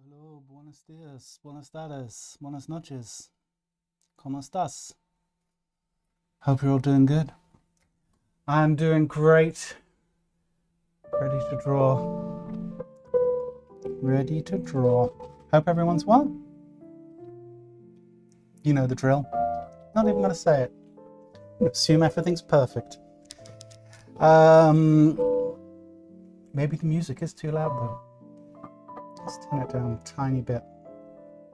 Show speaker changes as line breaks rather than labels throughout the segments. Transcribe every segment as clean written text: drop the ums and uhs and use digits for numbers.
Hello, buenos días, buenas tardes, buenas noches. ¿Cómo estás? Hope you're all doing good. I'm doing great. Ready to draw. Ready to draw. Hope everyone's well. You know the drill. Not even going to say it. Assume everything's perfect. Maybe the music is too loud though. Let's turn it down a tiny bit.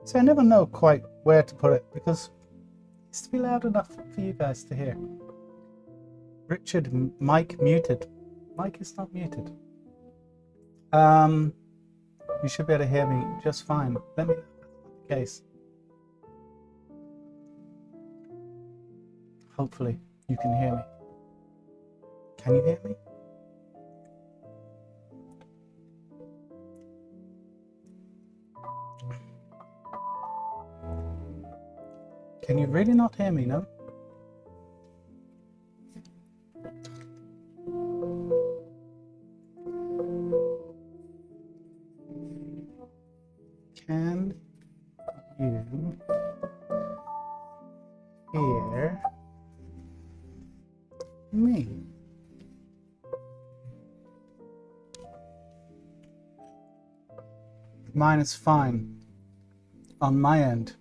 So I never know quite where to put it because it needs to be loud enough for you guys to hear. Richard, mic muted. Mic is not muted. You should be able to hear me just fine. Let me know if that's not the case. Hopefully you can hear me. Can you hear me? Can you really not hear me, no? Can you hear me? Mine is fine. On my end,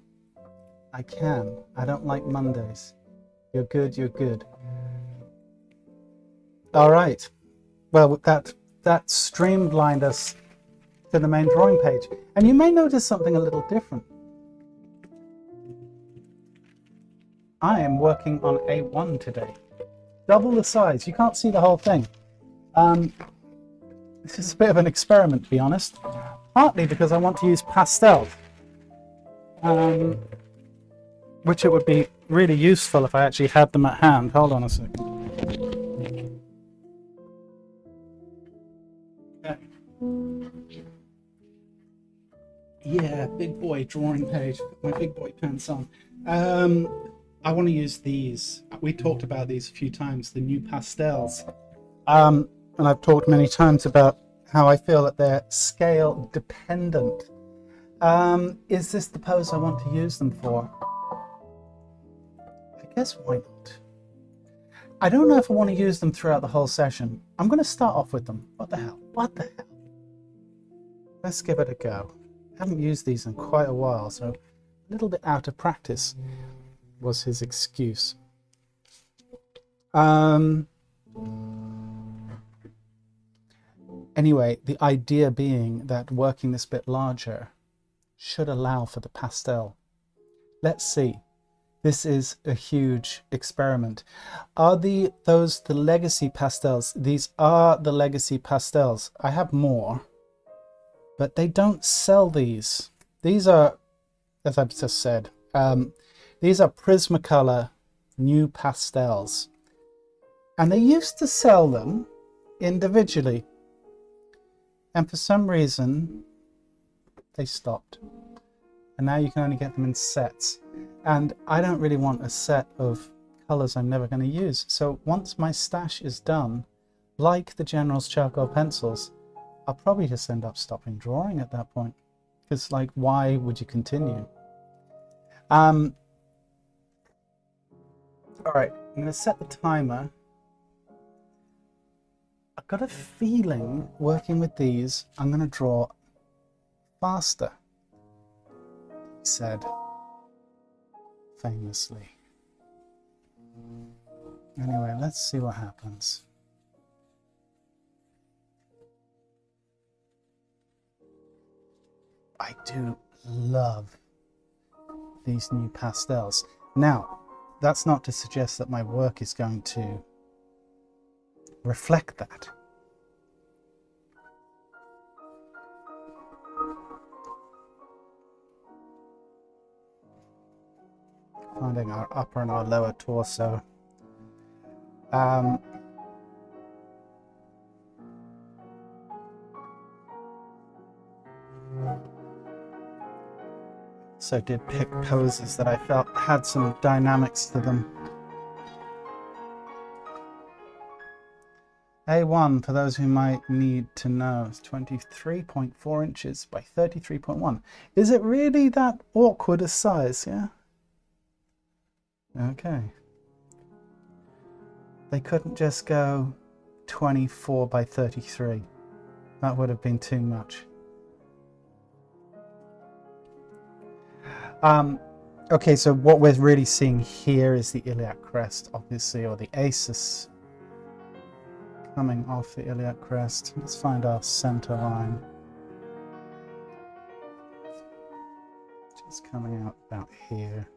I can. I don't like Mondays. You're good, you're good. All right. Well, that streamlined us to the main drawing page. And you may notice something a little different. I am working on A1 today. Double the size. You can't see the whole thing. This is a bit of an experiment, to be honest. Partly because I want to use pastel. Which it would be really useful if I actually had them at hand. Hold on a second. Okay. Yeah, big boy drawing page. Put my big boy pants on. I want to use these. We talked about these a few times, the new pastels. And I've talked many times about how I feel that they're scale dependent. Is this the pose I want to use them for? I guess why not? I don't know if I want to use them throughout the whole session. I'm going to start off with them. What the hell? What the hell? Let's give it a go. I haven't used these in quite a while, so a little bit out of practice was his excuse. Anyway, the idea being that working this bit larger should allow for the pastel. Let's see. This is a huge experiment. Are those the legacy pastels? These are the legacy pastels. I have more, but they don't sell these. These are, as I've just said, these are Prismacolor new pastels. And they used to sell them individually. And for some reason, they stopped. And now you can only get them in sets. And I don't really want a set of colors I'm never going to use. So once my stash is done, like the General's charcoal pencils, I'll probably just end up stopping drawing at that point. Because, like, why would you continue? All right, I'm going to set the timer. I've got a feeling working with these, I'm going to draw faster, he said famously. Anyway, let's see what happens. I do love these new pastels. Now, that's not to suggest that my work is going to reflect that. Finding our upper and our lower torso. So did pick poses that I felt had some dynamics to them. A1, for those who might need to know, is 23.4 inches by 33.1. Is it really that awkward a size, yeah? Okay. They couldn't just go 24 by 33. That would have been too much. Okay, so what we're really seeing here is the iliac crest, obviously, or the aces coming off the iliac crest. Let's find our center line. Just coming out about here.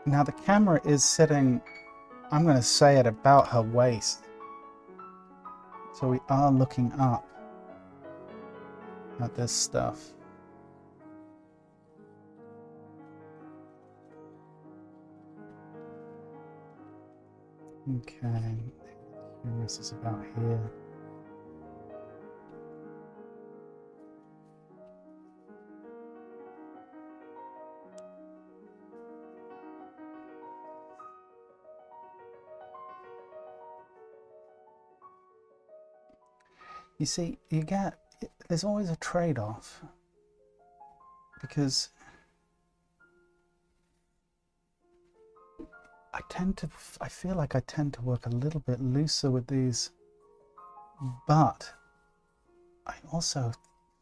Now the camera is sitting, I'm going to say, at about her waist. So we are looking up at this stuff. Okay, this is about here. You see, there's always a trade-off, because I feel like I tend to work a little bit looser with these, but I also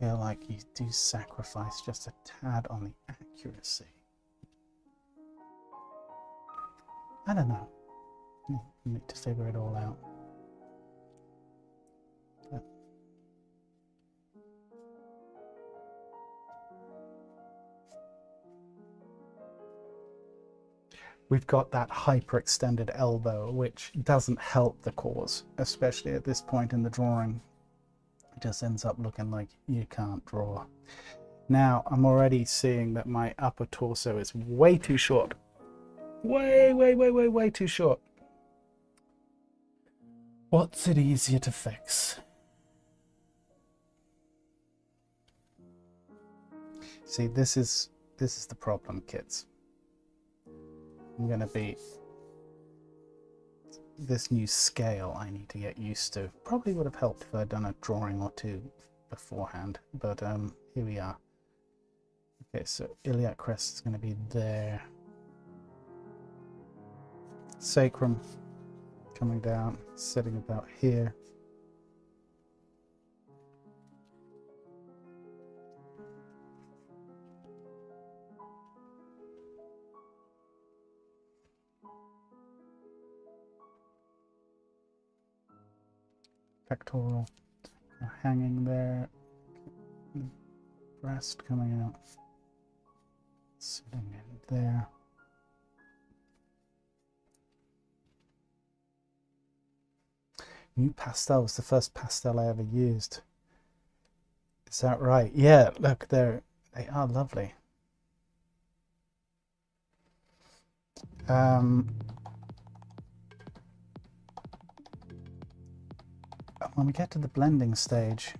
feel like you do sacrifice just a tad on the accuracy. I don't know. You need to figure it all out. We've got that hyperextended elbow, which doesn't help the cause, especially at this point in the drawing. It just ends up looking like you can't draw. Now, I'm already seeing that my upper torso is way too short. Way too short. What's it easier to fix? See, this is the problem, kids. I'm going to be this new scale I need to get used to. Probably would have helped if I'd done a drawing or two beforehand, but here we are. Okay, so iliac crest is going to be there. Sacrum coming down, sitting about here. pectoral hanging there, breast coming out, sitting in there. New pastel was the first pastel I ever used. Is that right? Yeah, look, they are lovely. When we get to the blending stage,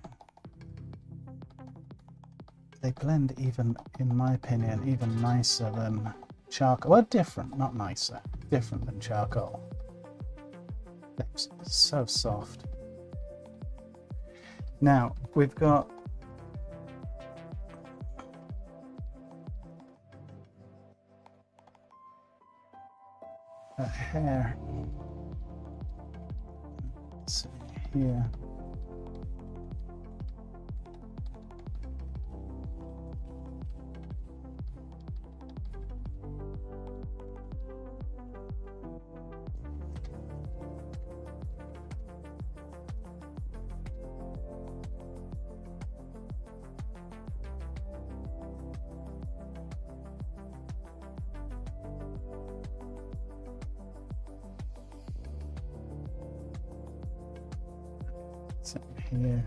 they blend even, in my opinion, even nicer than charcoal. Well, different, not nicer, different than charcoal. It's so soft. Now, we've got a hair. Let's see here. Here.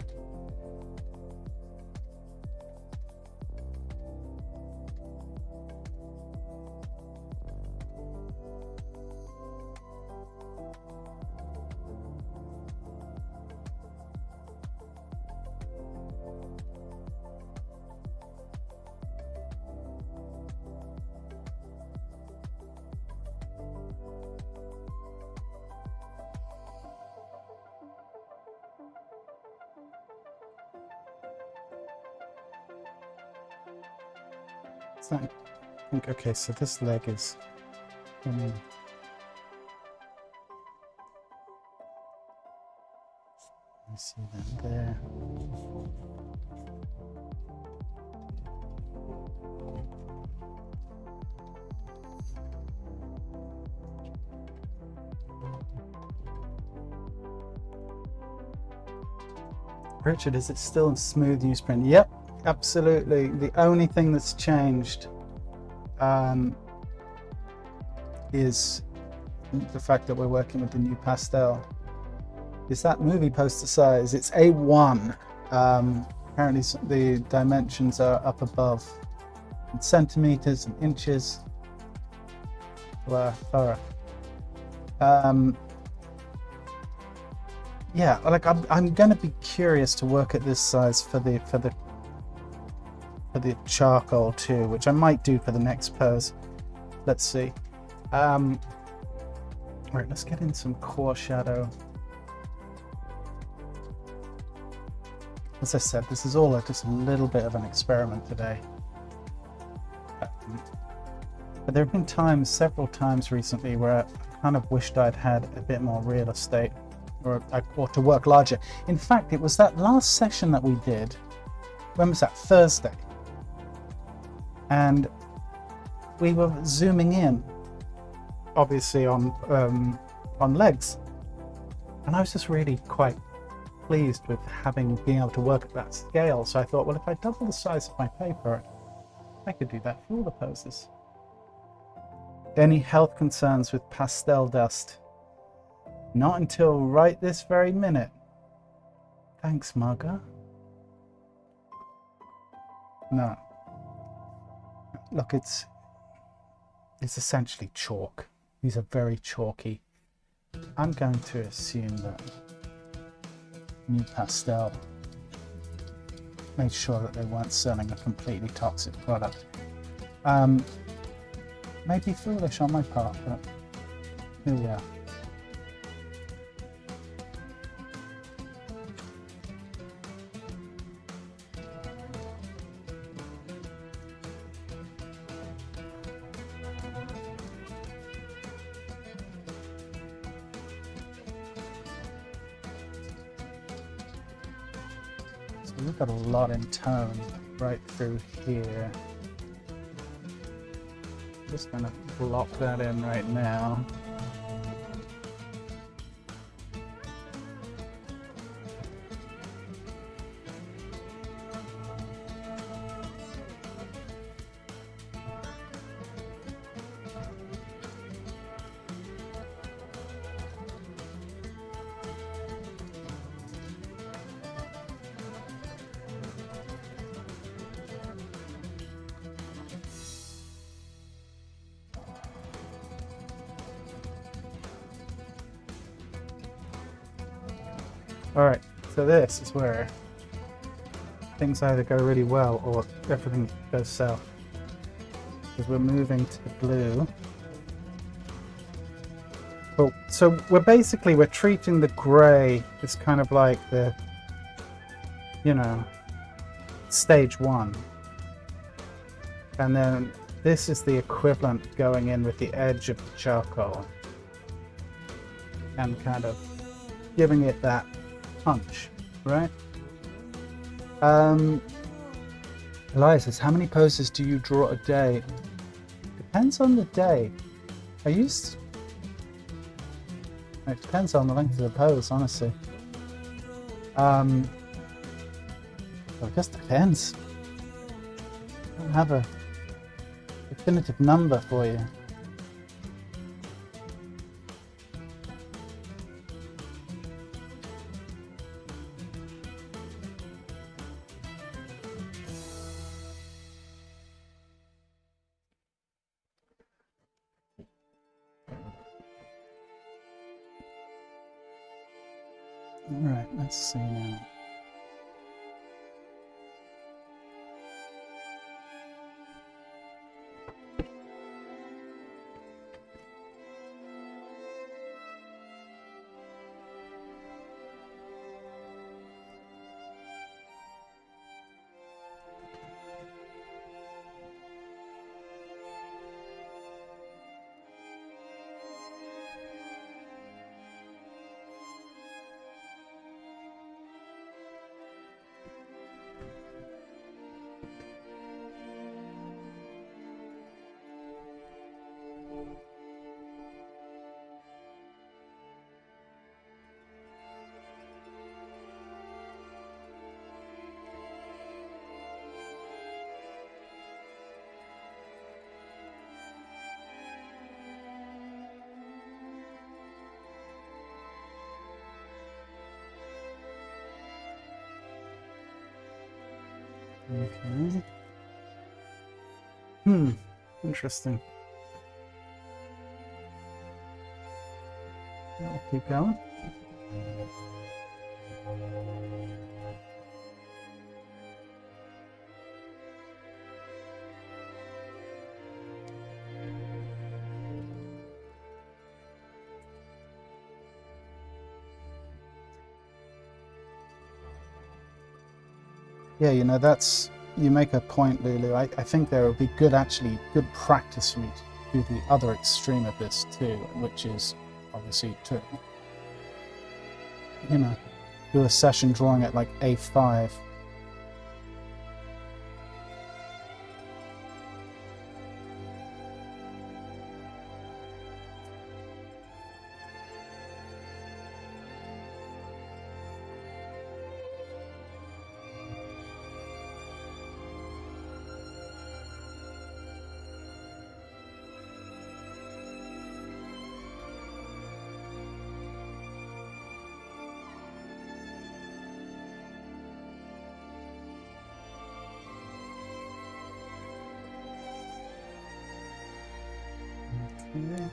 Okay, so this leg is coming. You see that there. Richard, is it still in smooth newsprint? Yep, absolutely. The only thing that's changed is the fact that we're working with the new pastel. Is that movie poster size? It's A1. Apparently the dimensions are up above in centimeters and inches. Thorough. Yeah, like I'm going to be curious to work at this size for the charcoal too, which I might do for the next pose. Let's see. Right, let's get in some core shadow. As I said, this is all just a little bit of an experiment today. But there have been times, several times recently, where I kind of wished I'd had a bit more real estate, or to work larger. In fact, it was that last session that we did. When was that? Thursday. And we were zooming in, obviously on legs, and I was just really quite pleased with being able to work at that scale. So I thought, well, if I double the size of my paper, I could do that for all the poses. Any health concerns with pastel dust? Not until right this very minute. Thanks, Marga. No. Look, it's essentially chalk. These are very chalky. I'm going to assume that new pastel made sure that they weren't selling a completely toxic product. Maybe foolish on my part, but here we are. We've got a lot in tone right through here. I'm just going to block that in right now. Alright, so this is where things either go really well or everything goes south. Because we're moving to the blue. Cool. So we're treating the grey as kind of like the, you know, stage 1. And then this is the equivalent going in with the edge of the charcoal. And kind of giving it that punch, right? Elias says, how many poses do you draw a day? Depends on the day. It depends on the length of the pose, honestly. Well, it just depends. I don't have a definitive number for you. Alright, let's see now. Okay. Interesting. I'll keep going. Yeah, you know, you make a point, Lulu. I think there would be good practice for me to do the other extreme of this too, which is obviously to, you know, do a session drawing at like A5. Okay.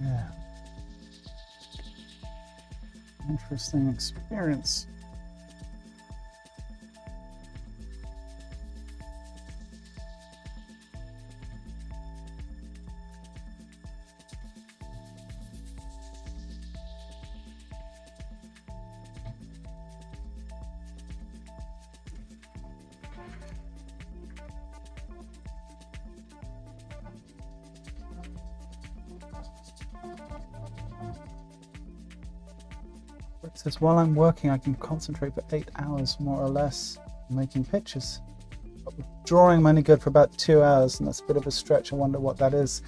Yeah. Interesting experience. It says, while I'm working, I can concentrate for 8 hours, more or less, making pictures. But with drawing, I'm only good for about 2 hours, and that's a bit of a stretch. I wonder what that is.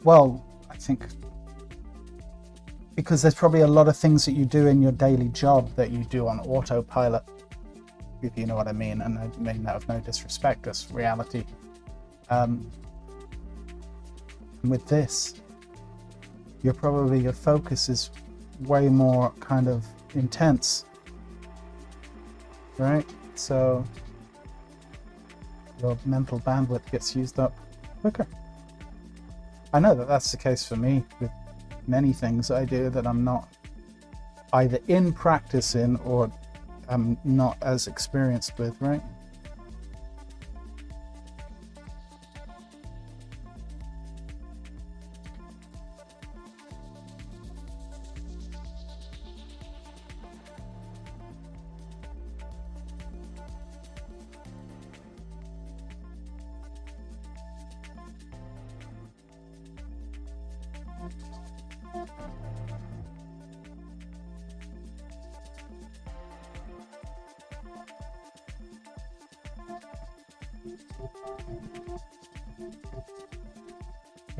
Well, I think because there's probably a lot of things that you do in your daily job that you do on autopilot, if you know what I mean, and I mean that with no disrespect, that's reality. With this, your focus is way more kind of intense, right? So your mental bandwidth gets used up quicker. I know that that's the case for me with many things I do that I'm not either in practice in or I'm not as experienced with, right?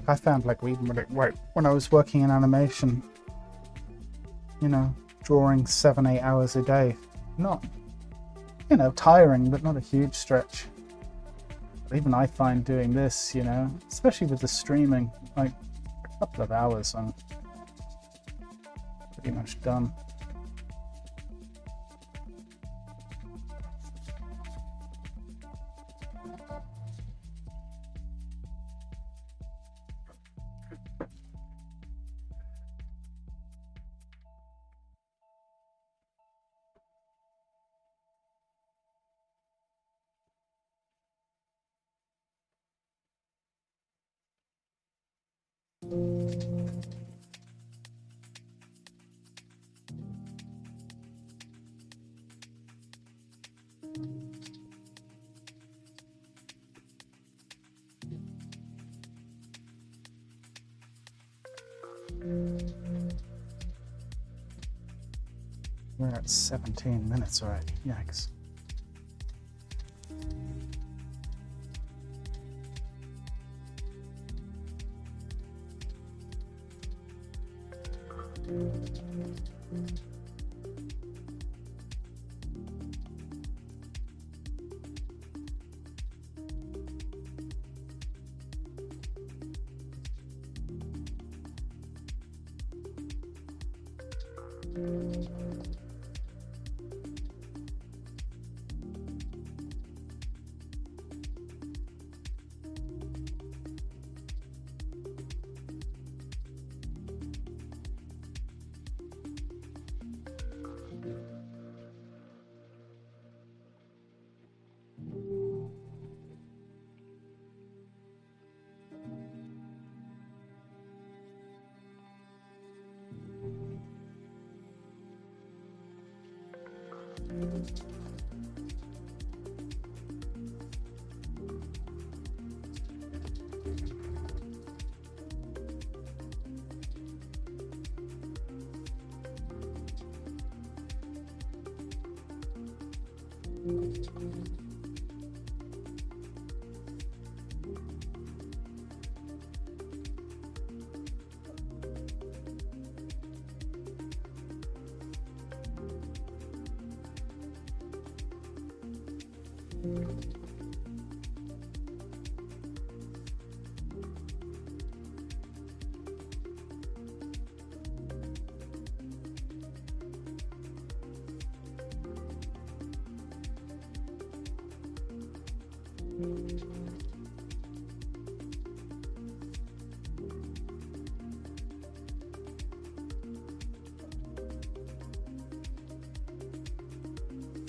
I found like when I was working in animation, you know, drawing 7-8 hours a day, not, you know, tiring, but not a huge stretch. But even I find doing this, you know, especially with the streaming, like a couple of hours, I'm pretty much done. We're at 17 minutes already. Yikes.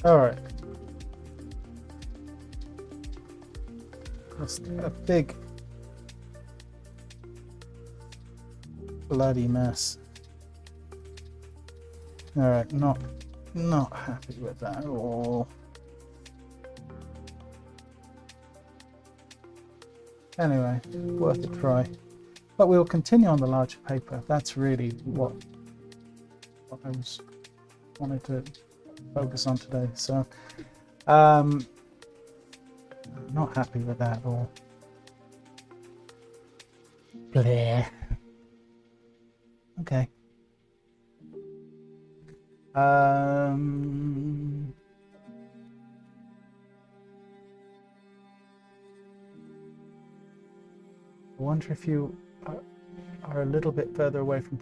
All right. That's a big bloody mess. All right, not happy with that at all. Anyway, worth a try. But we'll continue on the larger paper. That's really what I wanted to focus on today. So I'm not happy with that at all. Bleh. Okay. I wonder if you are a little bit further away from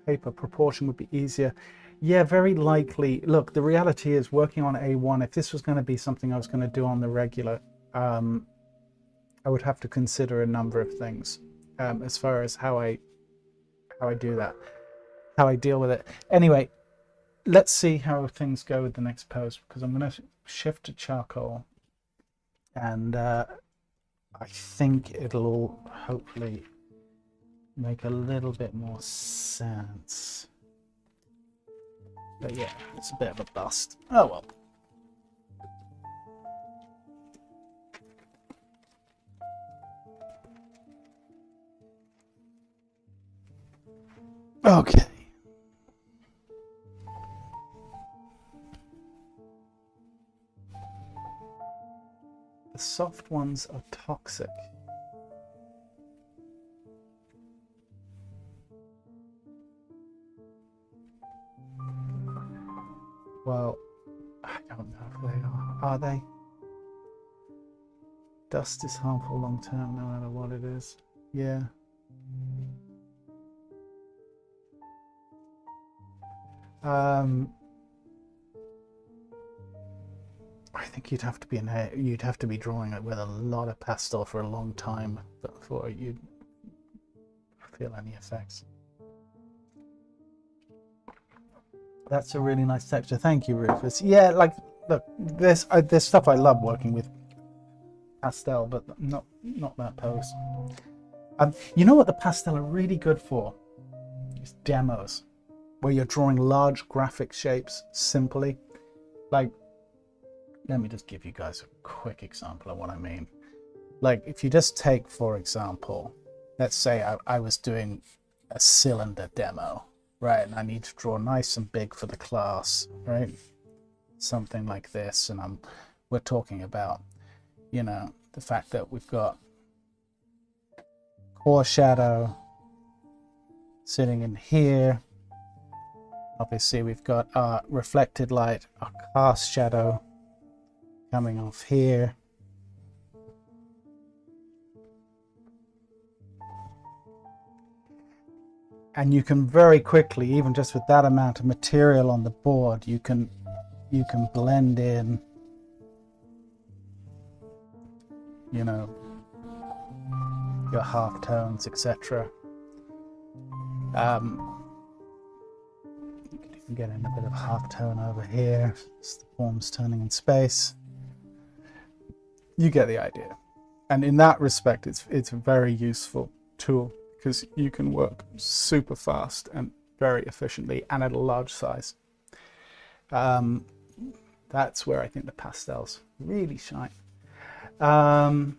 paper, proportion would be easier. Yeah, very likely. Look, the reality is working on A1, if this was going to be something I was going to do on the regular, I would have to consider a number of things as far as how I do that, how I deal with it. Anyway, let's see how things go with the next pose, because I'm going to shift to charcoal, and I think it'll hopefully make a little bit more sense. But yeah, it's a bit of a bust. Oh well. Okay. The soft ones are toxic. Well, I don't know if they are. Are they? Dust is harmful long term, no matter what it is. Yeah. I think you'd have to be drawing it with a lot of pastel for a long time before you'd feel any effects. That's a really nice texture. Thank you, Rufus. Yeah, like, look, there's stuff I love working with pastel, but not that pose. You know what the pastel are really good for? It's demos, where you're drawing large graphic shapes simply. Like, let me just give you guys a quick example of what I mean. Like, if you just take, for example, let's say I was doing a cylinder demo, right? And I need to draw nice and big for the class, right? Something like this. And we're talking about, you know, the fact that we've got core shadow sitting in here. Obviously, we've got our reflected light, our cast shadow coming off here. And you can very quickly, even just with that amount of material on the board, you can blend in, you know, your half tones, etc. You can even get in a bit of half tone over here. It's the forms turning in space. You get the idea. And in that respect, it's a very useful tool, because you can work super fast and very efficiently and at a large size. That's where I think the pastels really shine. My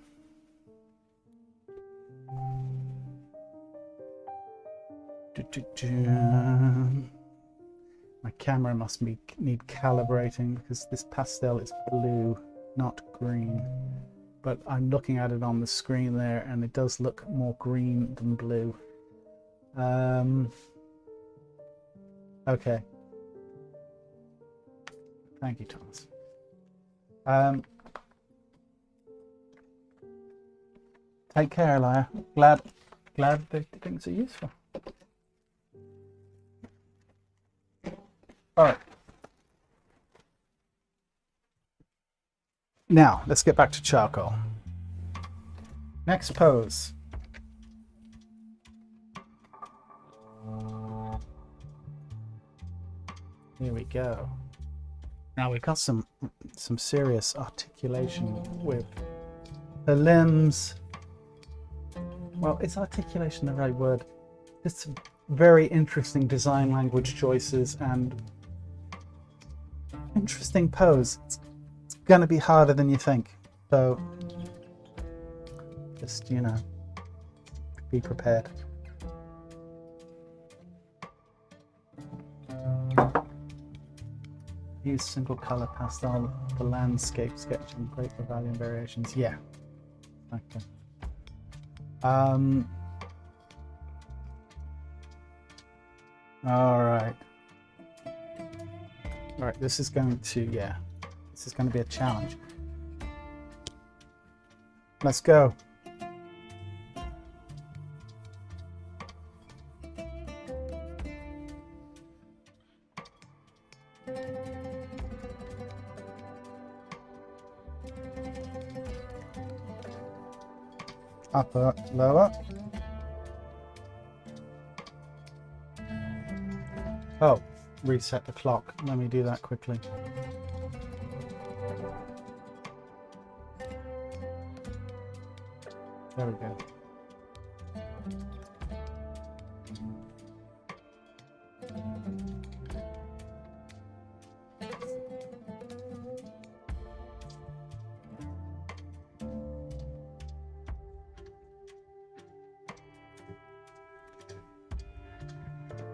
camera must need calibrating, because this pastel is blue, not green. But I'm looking at it on the screen there, and it does look more green than blue. Okay. Thank you, Thomas. Take care, Elia. Glad the things are useful. All right. Now, let's get back to charcoal. Next pose. Here we go. Now we've got some serious articulation with the limbs. Well, is articulation the right word? It's very interesting design language choices and interesting pose. It's going to be harder than you think, so just, you know, be prepared. Use single color pastel for landscape sketching, great for value and variations. Yeah. Okay. All right. All right, this is going to, yeah, this is going to be a challenge. Let's go. Upper, lower. Oh, reset the clock. Let me do that quickly. There we go.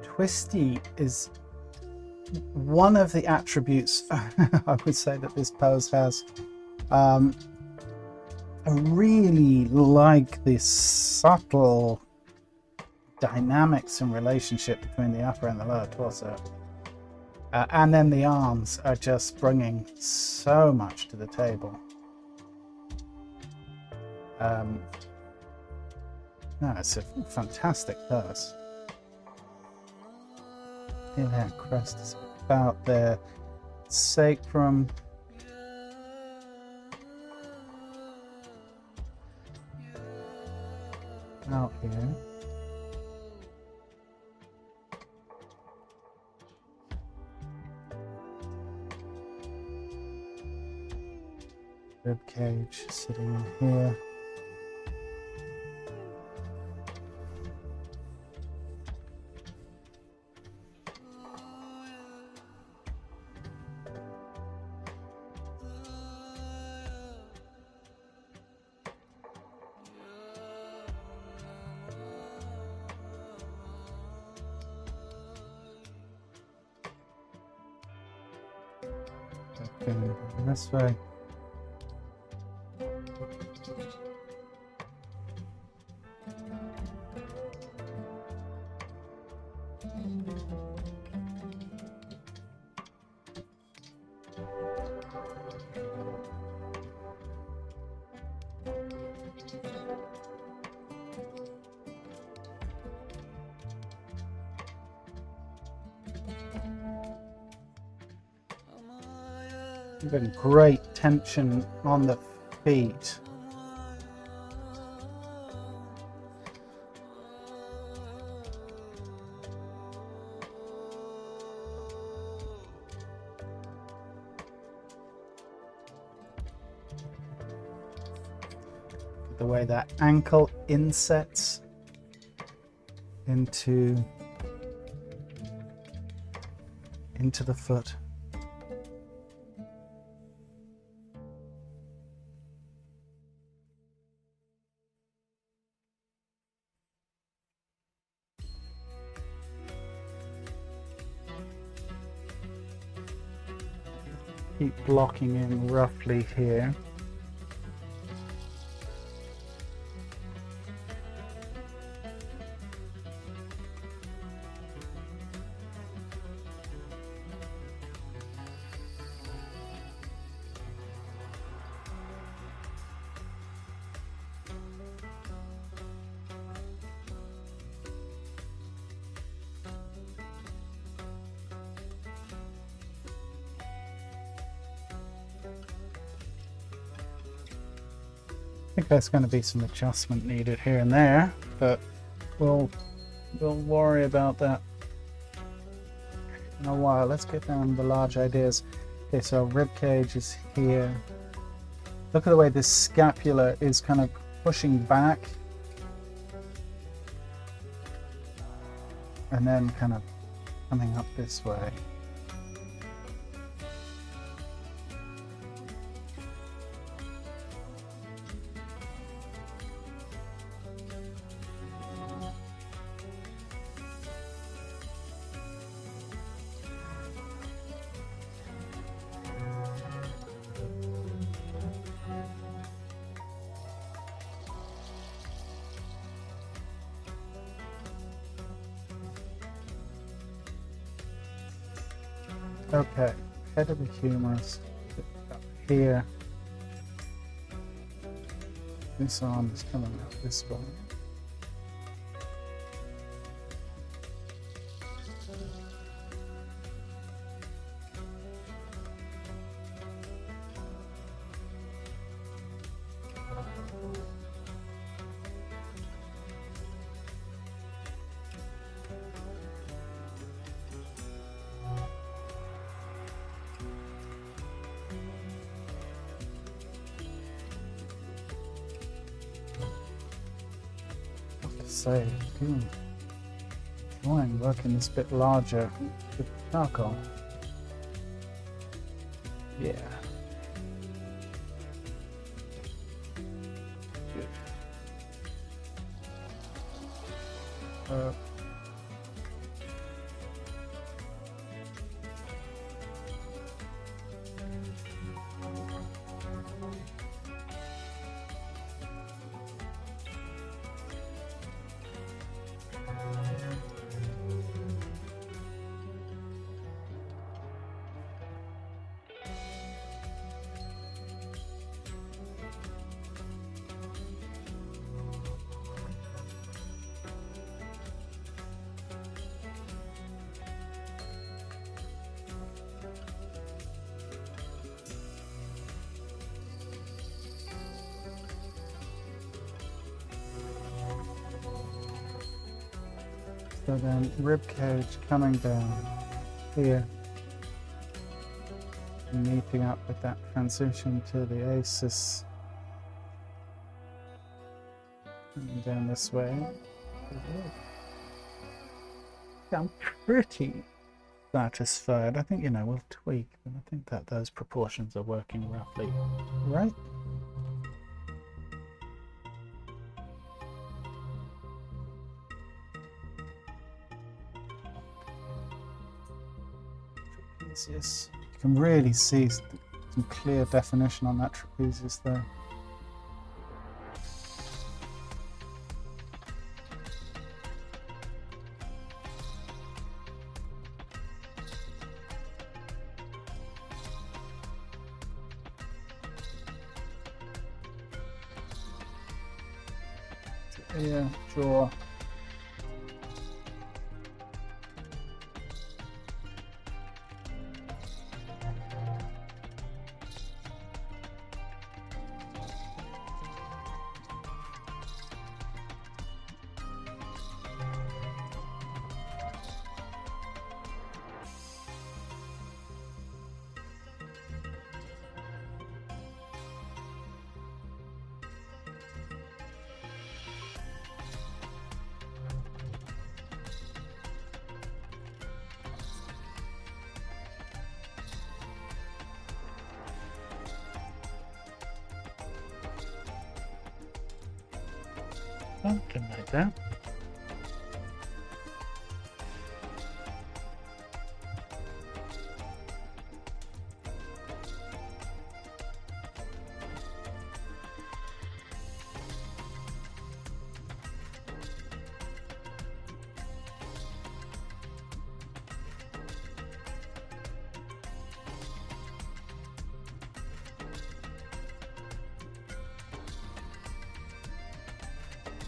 Twisty is one of the attributes I would say that this pose has. I really like this subtle dynamics and relationship between the upper and the lower torso. And then the arms are just bringing so much to the table. No, it's a fantastic pose. Inhale, crest is about there. Sacrum. Out here. Rib cage sitting in here. This way. Even great tension on the feet. The way that ankle insets into the foot. Keep blocking in roughly here. I think there's going to be some adjustment needed here and there, but we'll worry about that in a while. Let's get down to the large ideas. Okay, so rib cage is here. Look at the way this scapula is kind of pushing back and then kind of coming up this way. Okay, head of the humerus up here. This arm is coming out this way. Say, drawing working this bit larger with charcoal. Yeah. Good. So then rib cage coming down here, meeting up with that transition to the aces, coming down this way. I'm pretty satisfied. I think, you know, we'll tweak, but I think that those proportions are working roughly right. Trapezius. You can really see some clear definition on that trapezius there. Yeah, jaw. Something like that.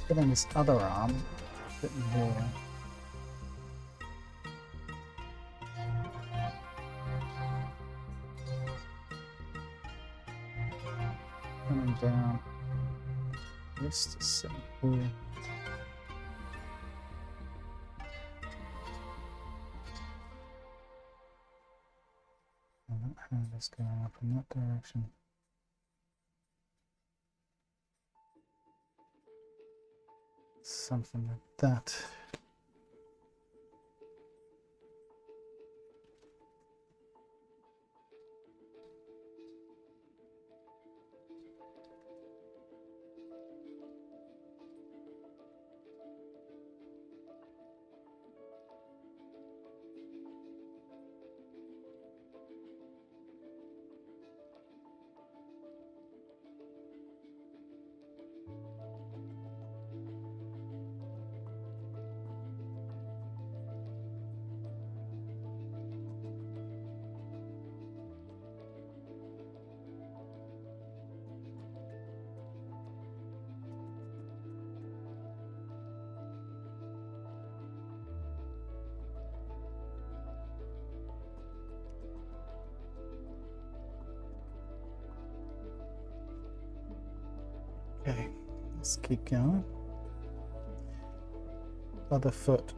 Getting this other arm sitting here. Coming down. Wrist is sitting here. And that hand is going up in that direction. Something like that. Let's keep going. Other foot.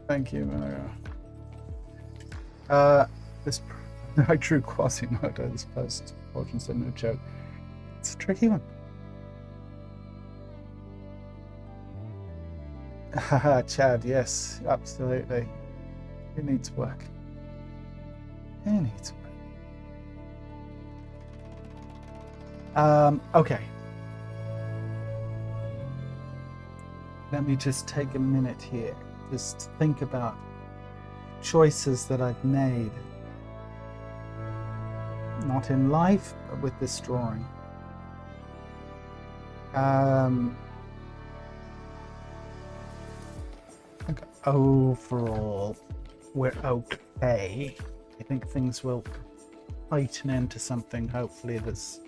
Thank you, Mario. This I drew Quasimodo this post. Fortune said no joke. It's a tricky one. Haha, Chad, yes, absolutely. It needs work. It needs work. Okay. Let me just take a minute here. Just think about choices that I've made, not in life, but with this drawing. Okay. Overall, we're okay. I think things will tighten into something, hopefully, that's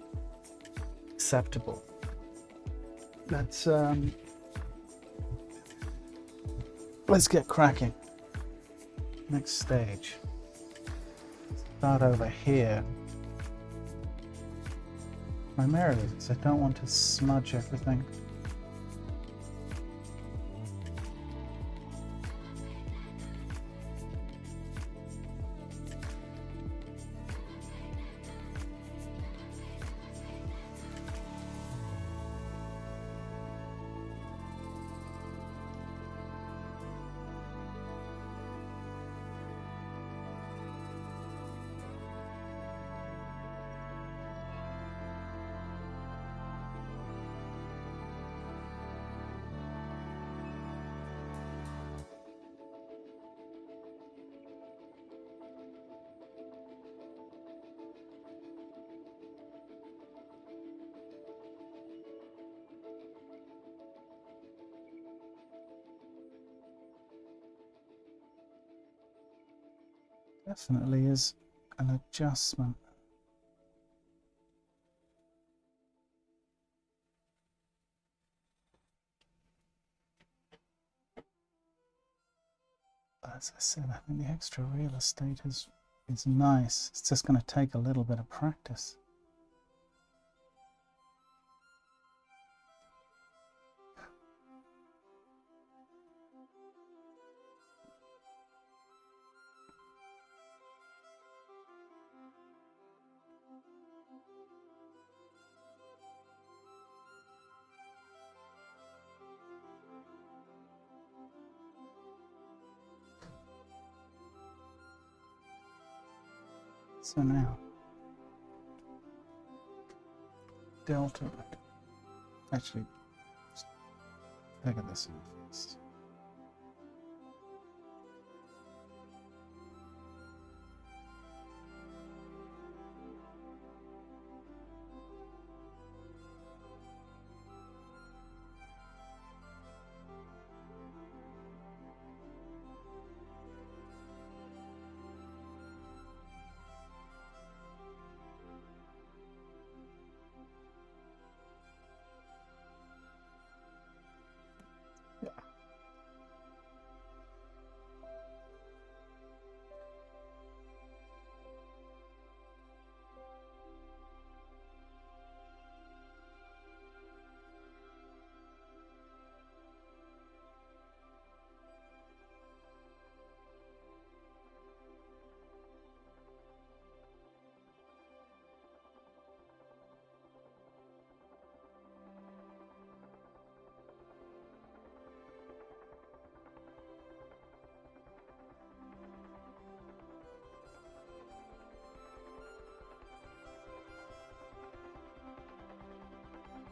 acceptable. Let's get cracking. Next stage. Start over here. Primarily because I don't want to smudge everything. Definitely is an adjustment. As I said, I think the extra real estate is nice. It's just going to take a little bit of practice. So now, delta, actually, look at this one first.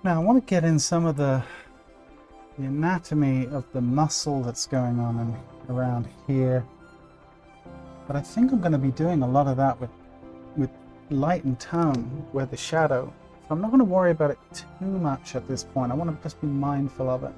Now I want to get in some of the the anatomy of the muscle that's going on and around here. But I think I'm going to be doing a lot of that with light and tone, where the shadow. So I'm not going to worry about it too much at this point. I want to just be mindful of it.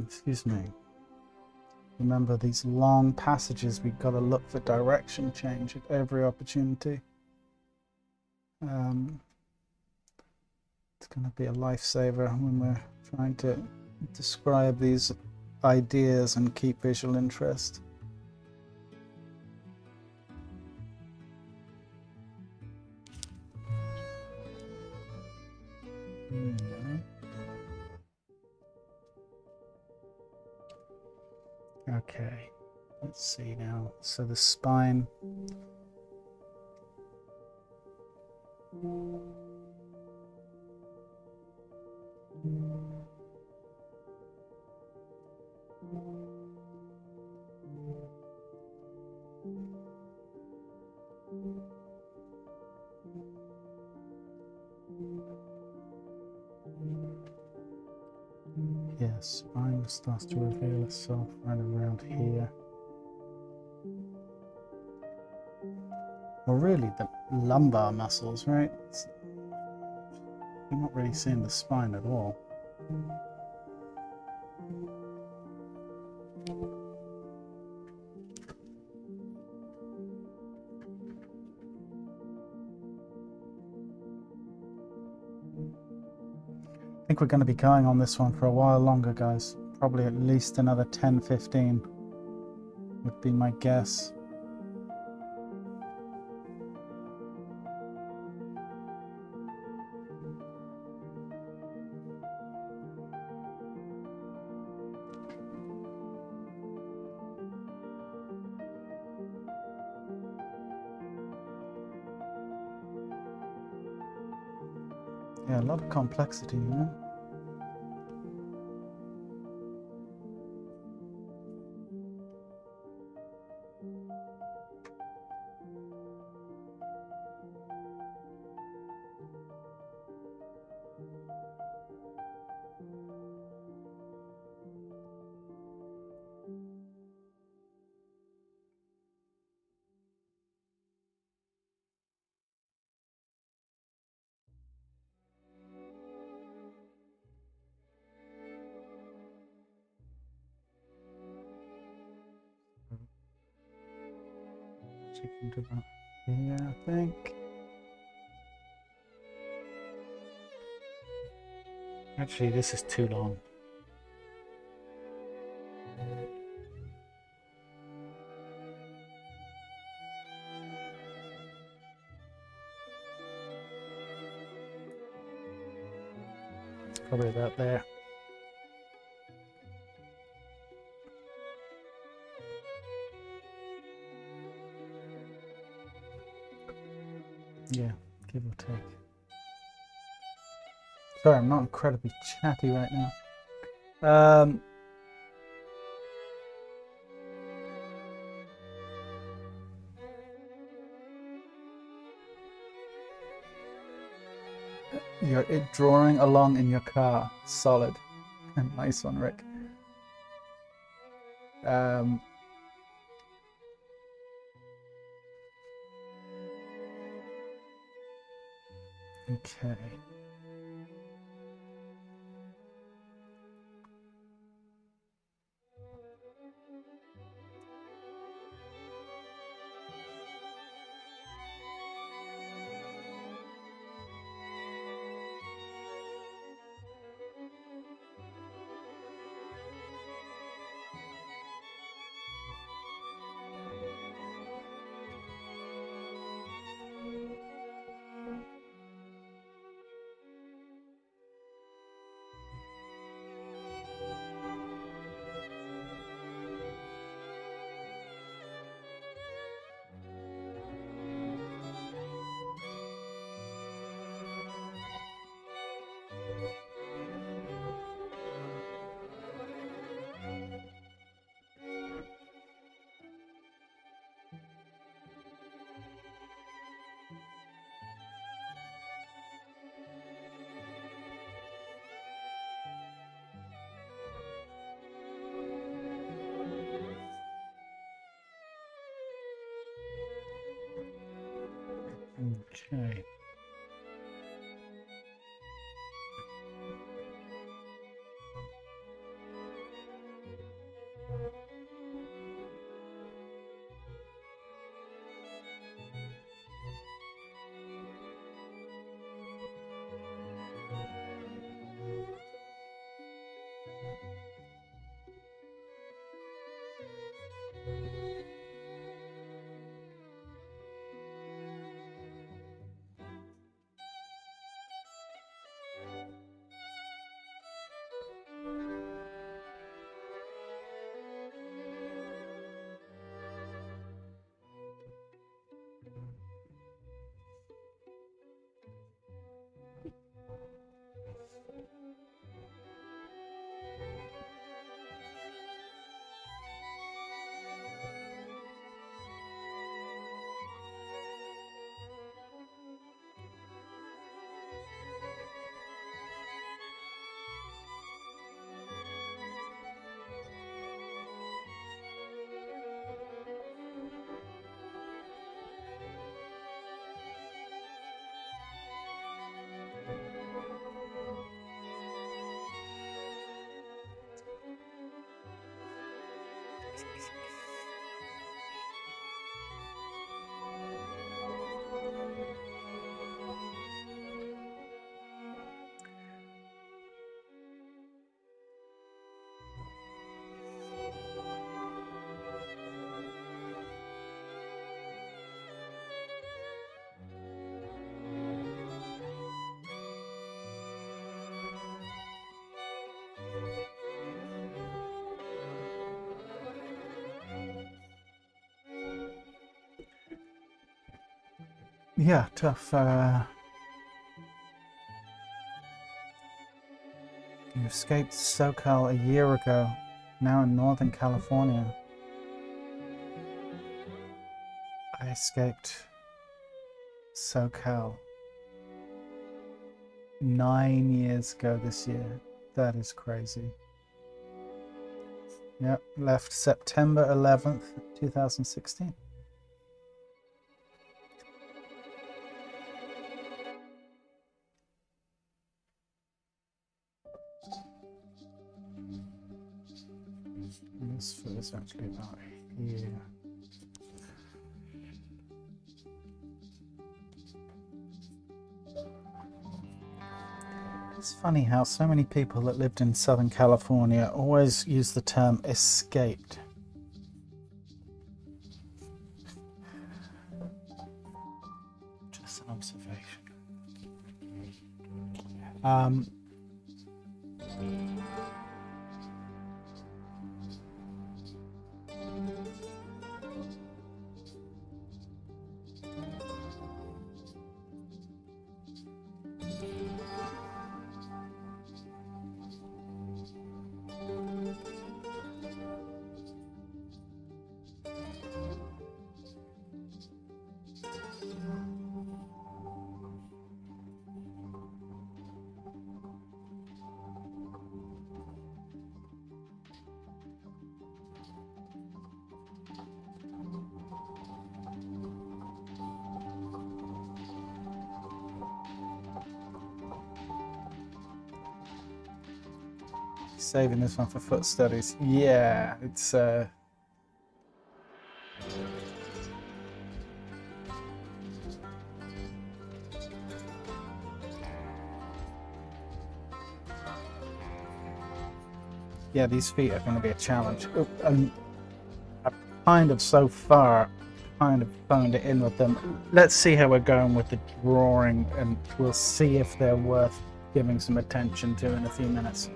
Excuse me. Remember these long passages, we've got to look for direction change at every opportunity. It's going to be a lifesaver when we're trying to describe these ideas and keep visual interest. Okay, let's see now. So the spine. Yes, spine starts to reveal itself right around here. Well, really, the lumbar muscles, right? You're not really seeing the spine at all. I think we're going to be going on this one for a while longer, guys. Probably at least another 10-15 would be my guess. Yeah, a lot of complexity, you know? You can do that here, I think. Actually, this is too long. Probably about there. Yeah, give or take. Sorry, I'm not incredibly chatty right now. You're drawing along in your car. Solid. Nice one, Rick. Okay. Okay. Yeah, tough. You escaped SoCal a year ago, now in Northern California. I escaped SoCal 9 years ago this year. That is crazy. Yep, left September 11th, 2016. This foot is actually about here. It's funny how so many people that lived in Southern California always use the term escaped. Just an observation. Saving this one for foot studies. Yeah, it's yeah, these feet are going to be a challenge. And I've kind of so far kind of phoned it in with them. Let's see how we're going with the drawing, and we'll see if they're worth giving some attention to in a few minutes.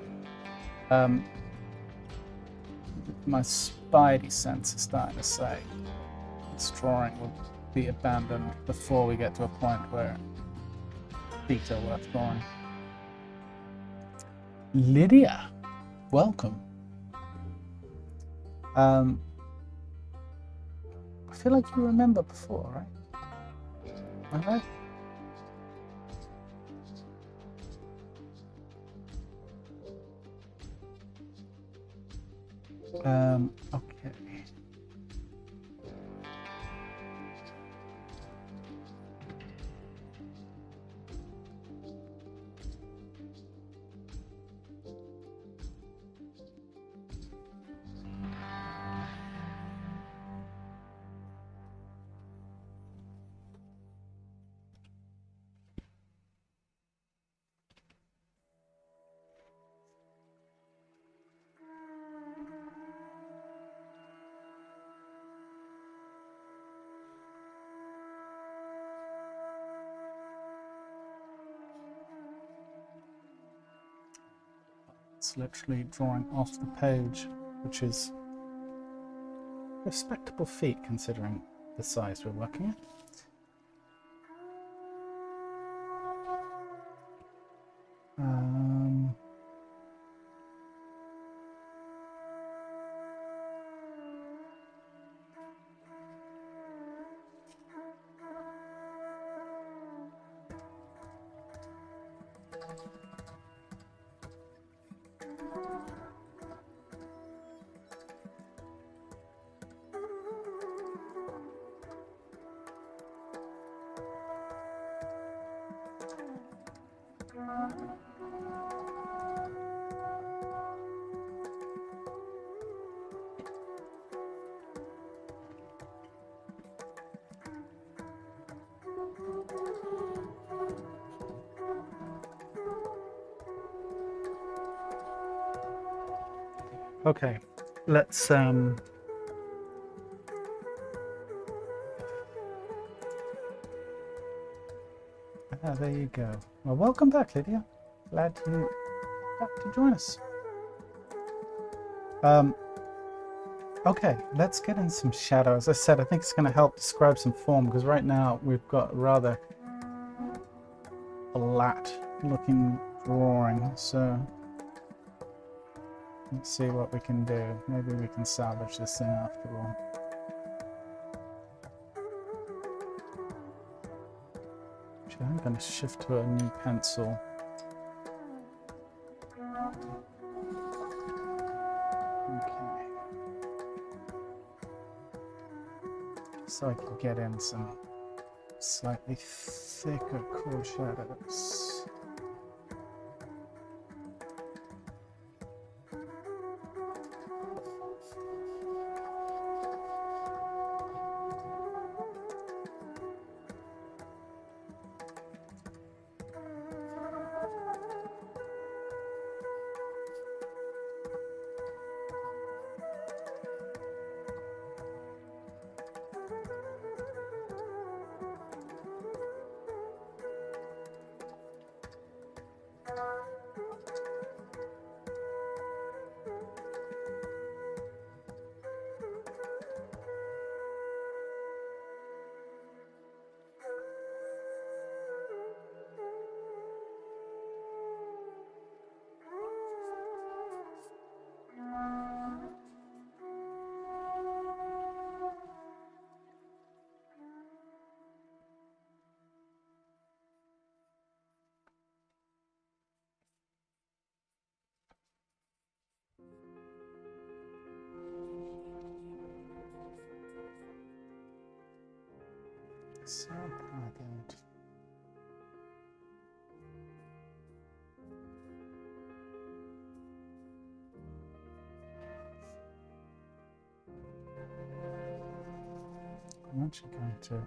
My spidey sense is starting to say this drawing will be abandoned before we get to a point where feet are worth drawing. Lydia, welcome. I feel like you remember before, right? Am I right? Okay. It's literally drawing off the page, which is a respectable feat considering the size we're working at. Okay, let's there you go. Well, welcome back, Lydia. Glad you back to join us. Okay, let's get in some shadow. As I said, I think it's going to help describe some form, because right now we've got a rather flat looking drawing, so let's see what we can do. Maybe we can salvage this thing after all. Actually, I'm going to shift to a new pencil. Okay. So I can get in some slightly thicker core shadows. So good. I'm actually going to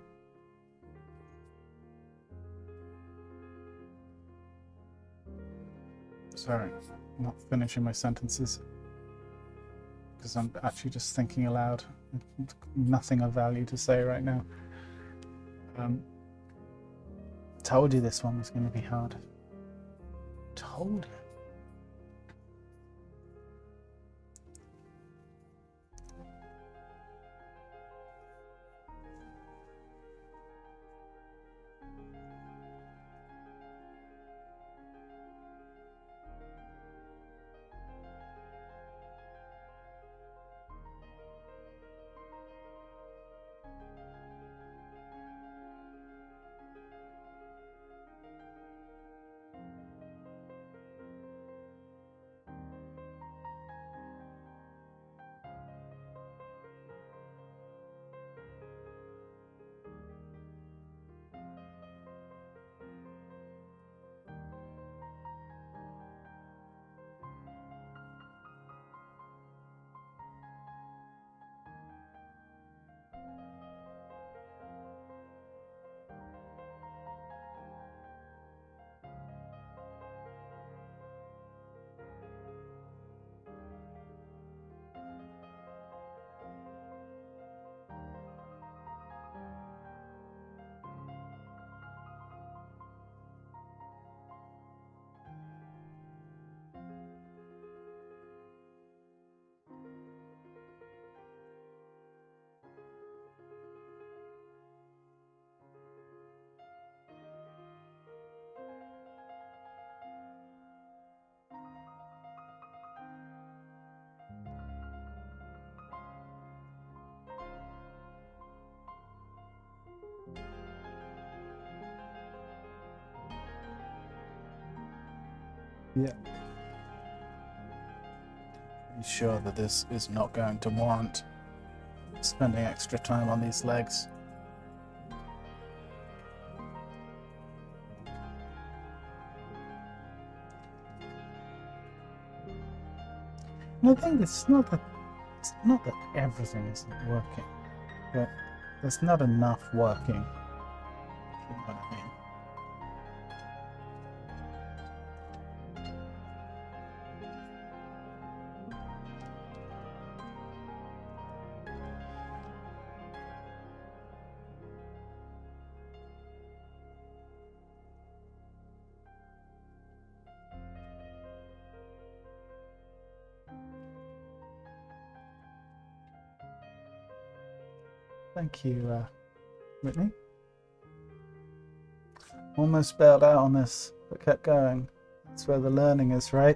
sorry, not finishing my sentences because I'm actually just thinking aloud. Nothing of value to say right now. Told you this one was going to be hard. Told you. Yeah. Pretty sure that this is not going to warrant spending extra time on these legs. And I think it's not that everything isn't working, but there's not enough working, if you know what I mean. Thank you, Whitney. Almost bailed out on this, but kept going. That's where the learning is, right?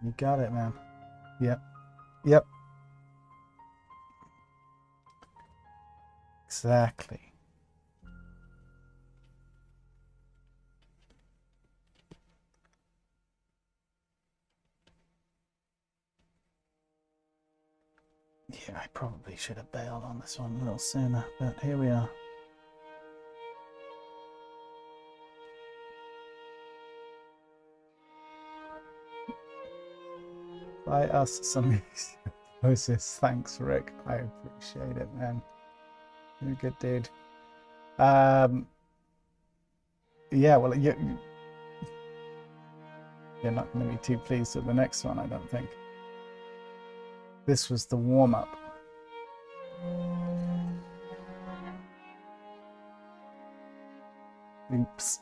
You got it, man. Yep. Yep. Exactly. Yeah, I probably should have bailed on this one a little sooner, but here we are. Buy us some Moses. Thanks, Rick. I appreciate it, man. You're a good dude. Yeah, well, you're not going to be too pleased with the next one, I don't think. This was the warm-up. Oops.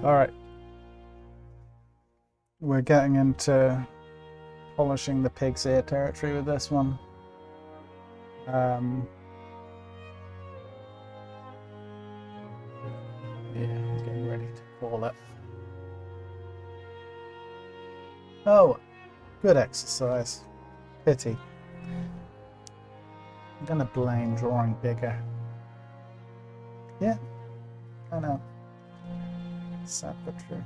All right. We're getting into polishing the pig's ear territory with this one. Yeah, getting ready to call it. Oh, good exercise. Pity. I'm gonna blame drawing bigger. Yeah, I know. Sad but true.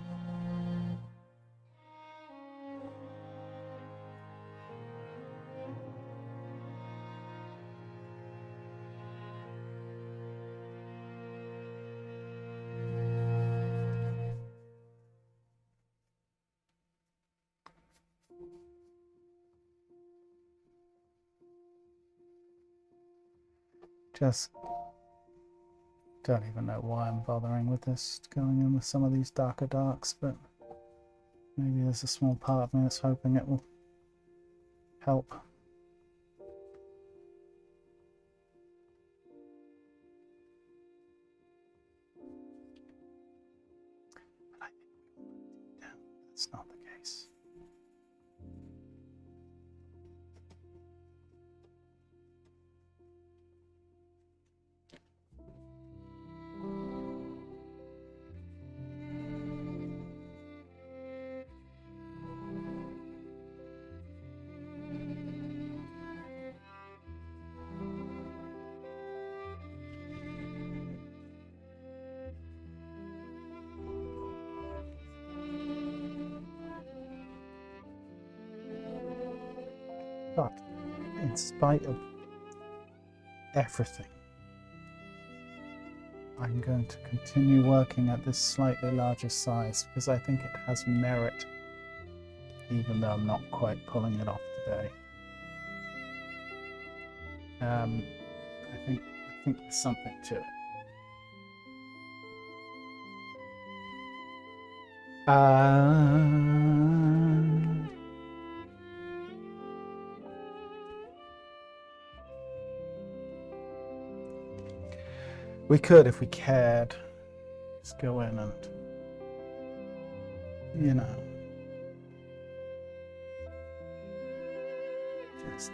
Just don't even know why I'm bothering with this, going in with some of these darker darks, but maybe there's a small part of me that's hoping it will help. That's not the case. But in spite of everything, I'm going to continue working at this slightly larger size because I think it has merit, even though I'm not quite pulling it off today. I think there's something to it. We could, if we cared, just go in and, you know, just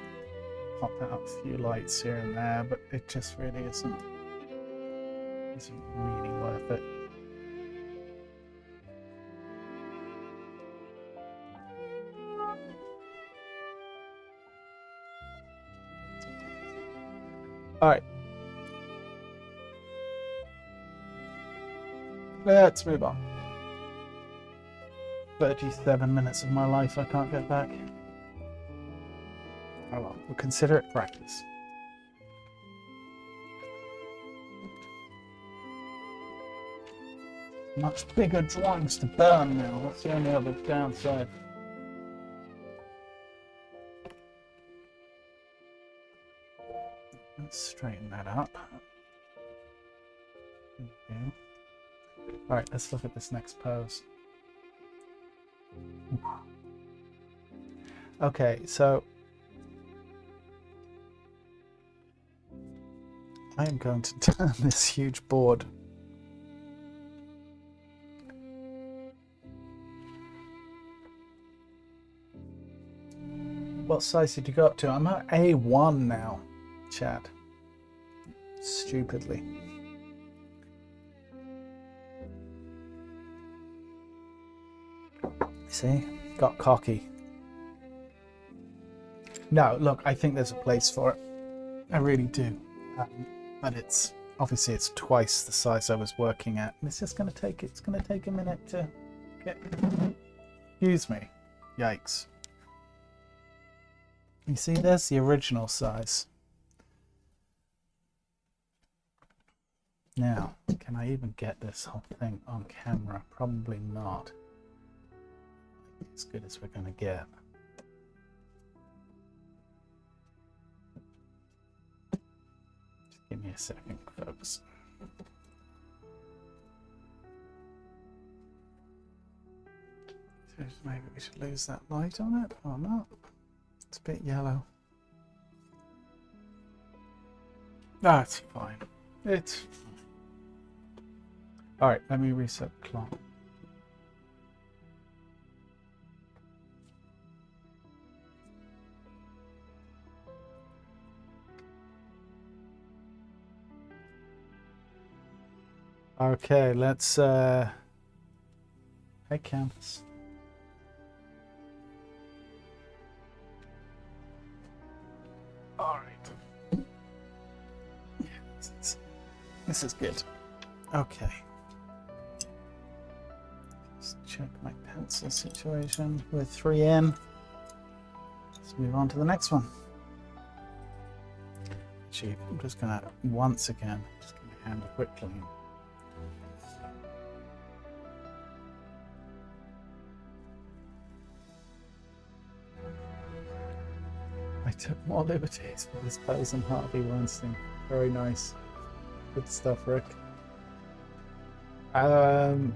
pop out a few lights here and there, but it just really isn't really worth it. All right. Let's move on. 37 minutes of my life I can't get back. Oh well, we'll consider it practice. Much bigger drawings to burn now. That's the only other downside. Let's straighten that up. Okay. All right, let's look at this next pose. Okay, so I am going to turn this huge board What size did you go up to? I'm at A1 now, Chad. Stupidly. See? Got cocky. No, look, I think there's a place for it. I really do. But it's obviously it's twice the size I was working at. And it's just going to take a minute to get. Excuse me. Yikes. You see, there's the original size. Now, can I even get this whole thing on camera? Probably not. As good as we're going to get. Just give me a second, folks. So maybe we should lose that light on it or not. It's a bit yellow. That's fine. It's fine. Alright, let me reset the clock. Okay, let's hey canvas. Alright. This is good. Okay. Let's check my pencil situation with 3 in. Let's move on to the next one. Actually, I'm just gonna once again just give my hand a quick clean. I took more liberties with this pose than Harvey Weinstein. Very nice. Good stuff, Rick. The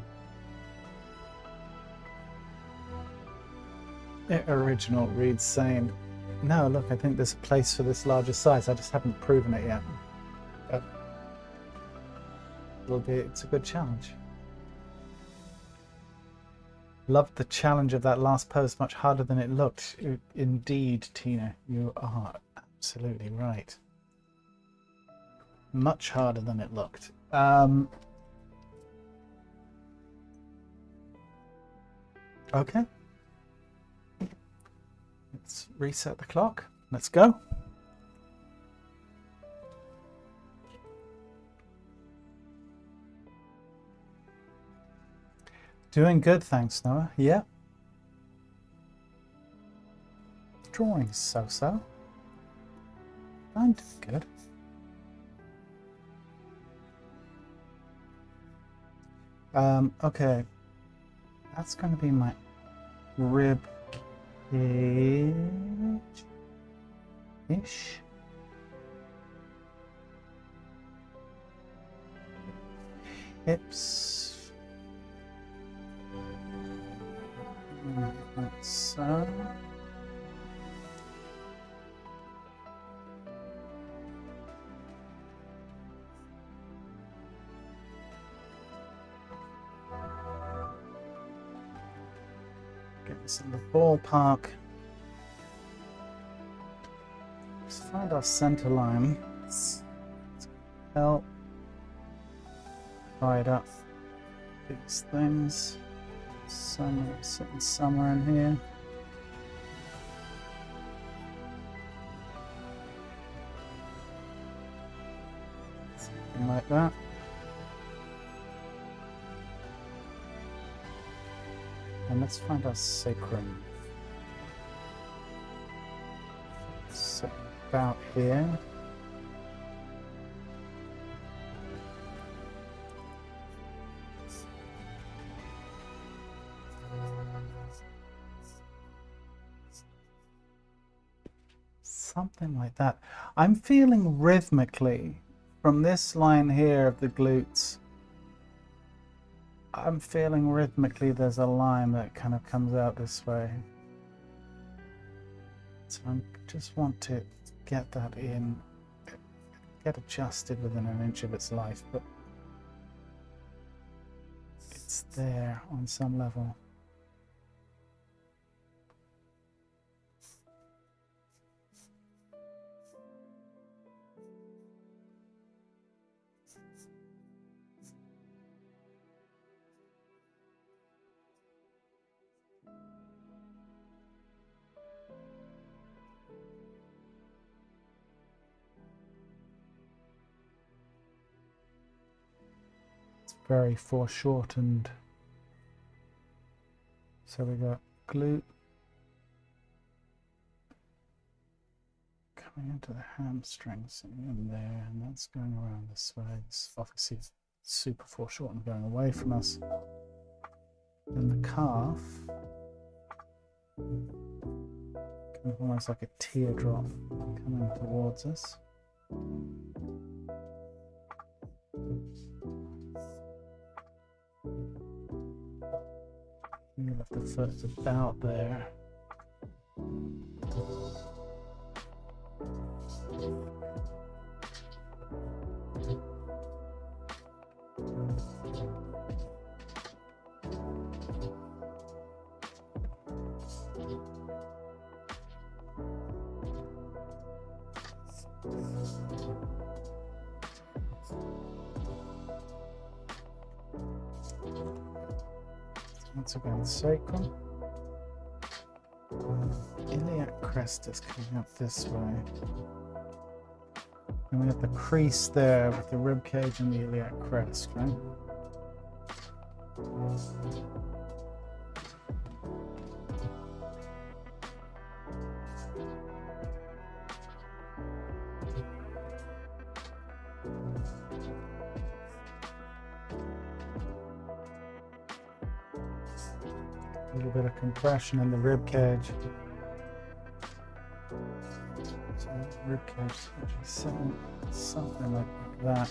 original reads saying, no, look, I think there's a place for this larger size. I just haven't proven it yet. But it's a good challenge. Loved the challenge of that last pose, much harder than it looked. Indeed, Tina, you are absolutely right. Much harder than it looked. Okay. Let's reset the clock. Let's go. Doing good, thanks, Noah. Yeah. Drawing so-so. I'm doing good. Okay, that's going to be my rib cage-ish. Hips. Like so. Get this in the ballpark. Let's find our center line. Let's help divide up these things. Sitting somewhere in here. Something like that. And let's find our sacrum. So about here. Something like that. I'm feeling rhythmically from this line here of the glutes. I'm feeling rhythmically there's a line that kind of comes out this way. So I just want to get that in, get adjusted within an inch of its life, but it's there on some level. Very foreshortened. So we got glute coming into the hamstrings in there, and that's going around this way. It's obviously super foreshortened going away from us. Then the calf, kind of almost like a teardrop coming towards us. Heel of the foot about there. Once again, sacrum. Iliac crest is coming up this way. And we have the crease there with the rib cage and the iliac crest, right? A little bit of compression in the rib cage. So rib cage actually sitting something like that.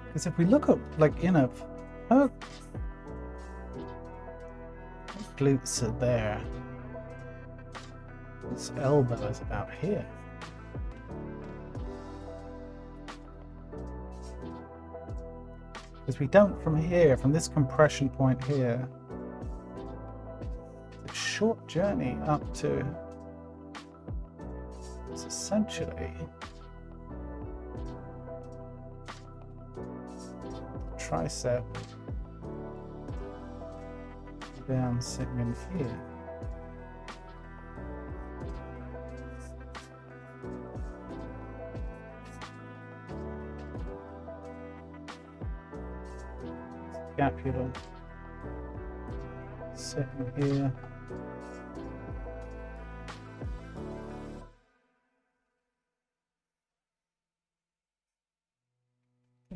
Because if we look up, like, you know, her glutes are there. This elbow is about here. Because we don't, from here, from this compression point here, it's a short journey up to, it's essentially tricep down sitting in here. Scapula sitting here.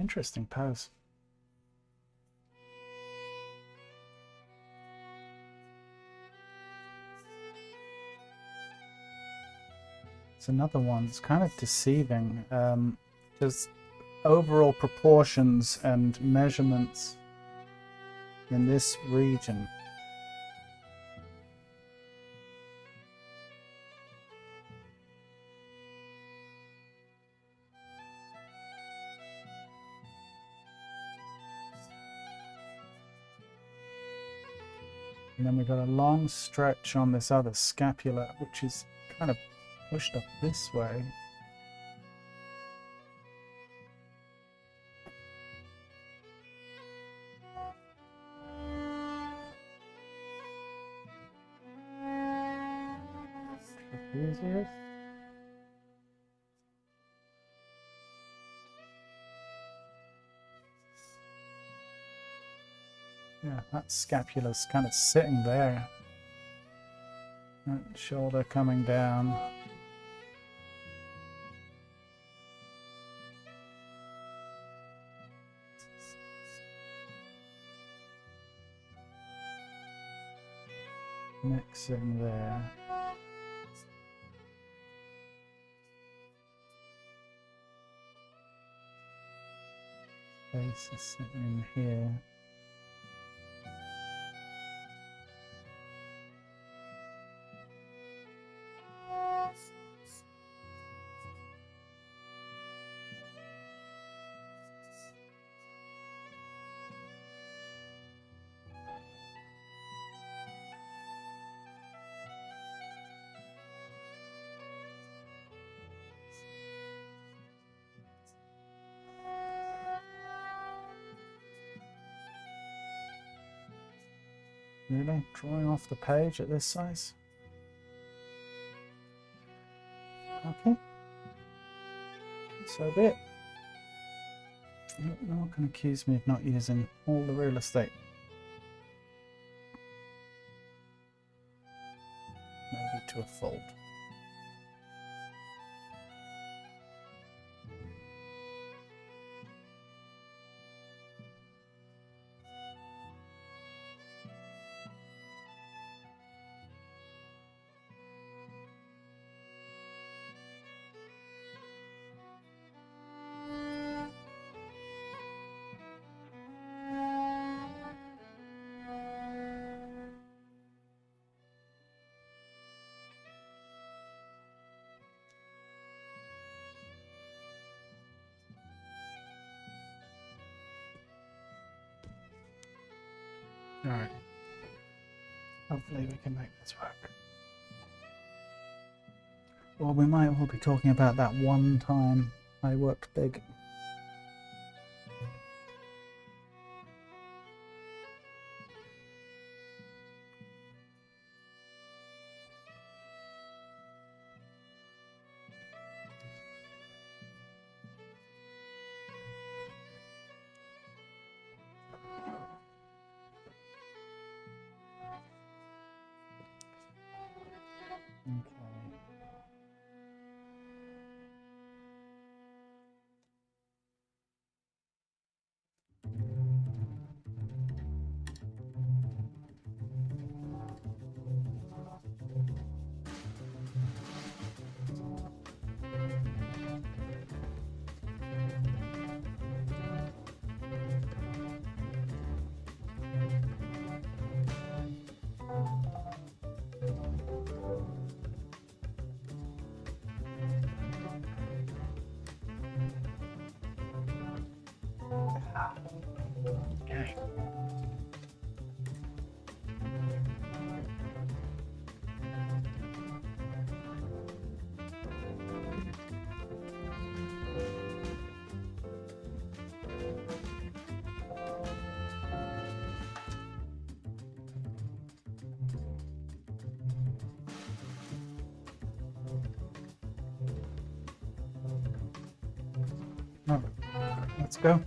Interesting pose. It's another one. It's kind of deceiving. Just overall proportions and measurements in this region. And then we've got a long stretch on this other scapula, which is kind of pushed up this way. Trapezius. Yeah, that scapula's kind of sitting there. Right, shoulder coming down. Mixing there. Face is sitting in here. Really? Drawing off the page at this size? Okay. So be it. No one can accuse me of not using all the real estate. Maybe to a fault. Alright. Hopefully we can make this work. Or we might all be talking about that one time I worked big. Okay. All right, let's go.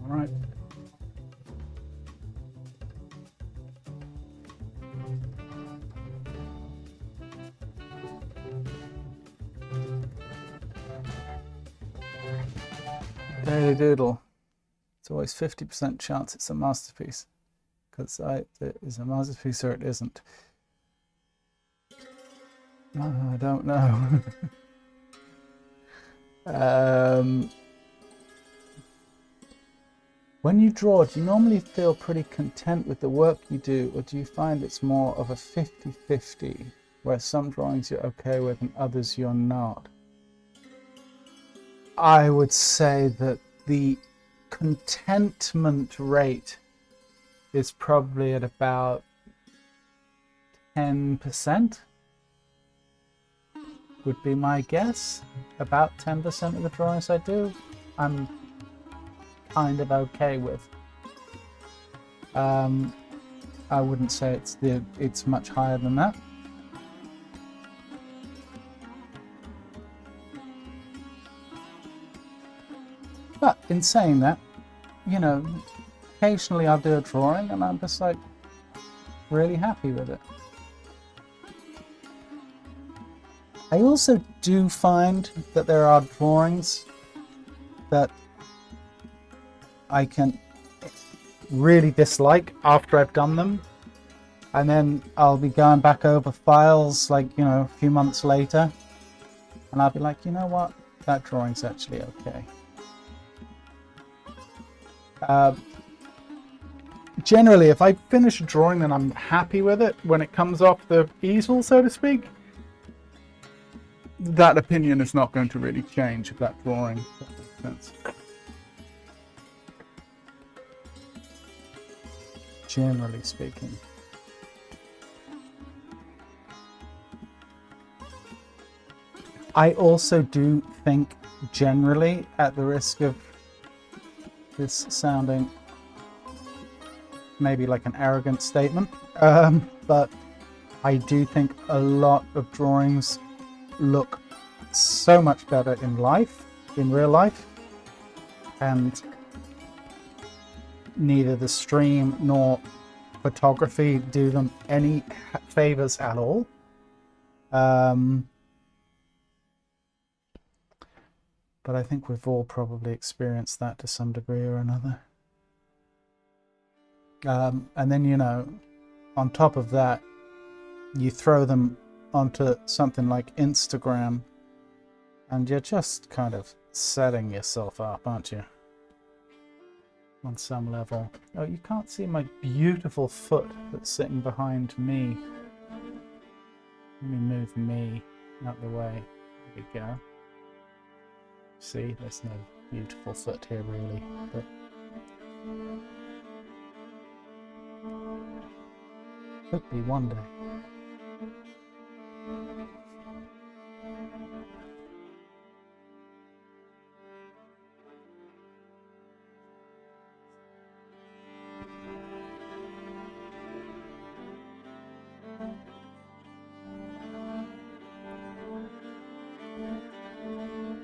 All right. Daily Doodle. It's always 50% chance it's a masterpiece, because it is a masterpiece or it isn't. Oh, I don't know. When you draw, do you normally feel pretty content with the work you do, or do you find it's more of a 50-50, where some drawings you're okay with and others you're not? I would say that the contentment rate is probably at about 10%, would be my guess. About 10% of the drawings I do, I'm kind of okay with. I wouldn't say it's much higher than that. But in saying that, you know, occasionally I'll do a drawing and I'm just like really happy with it. I also do find that there are drawings that I can really dislike after I've done them, and then I'll be going back over files like, you know, a few months later, and I'll be like, you know what, that drawing's actually okay. Generally, if I finish a drawing and I'm happy with it when it comes off the easel, so to speak, that opinion is not going to really change of that drawing, if that makes sense. Generally speaking. I also do think, generally, at the risk of this sounding maybe like an arrogant statement, but I do think a lot of drawings look so much better in real life, and neither the stream nor photography do them any favors at all. But I think we've all probably experienced that to some degree or another. And then, you know, on top of that, you throw them onto something like Instagram, and you're just kind of setting yourself up, aren't you? On some level. Oh, you can't see my beautiful foot that's sitting behind me. Let me move me out the way. There we go. See, there's no beautiful foot here really, but could be one day.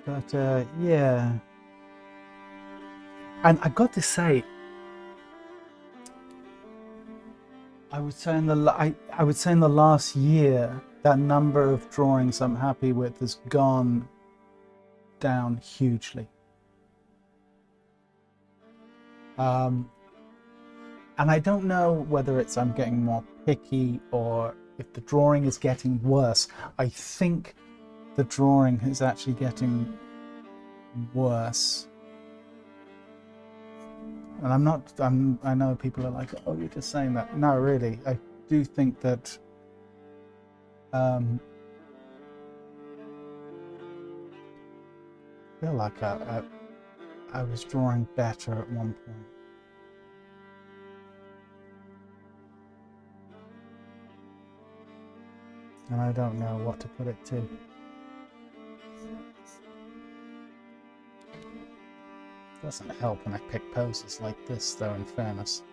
But yeah, and I got to say, I would say in the last year, that number of drawings I'm happy with has gone down hugely. And I don't know whether it's I'm getting more picky or if the drawing is getting worse. I think the drawing is actually getting worse. And I know people are like, oh, you're just saying that. No, really, I do think that I feel like I was drawing better at one point. And I don't know what to put it to. Doesn't help when I pick poses like this, though, in fairness.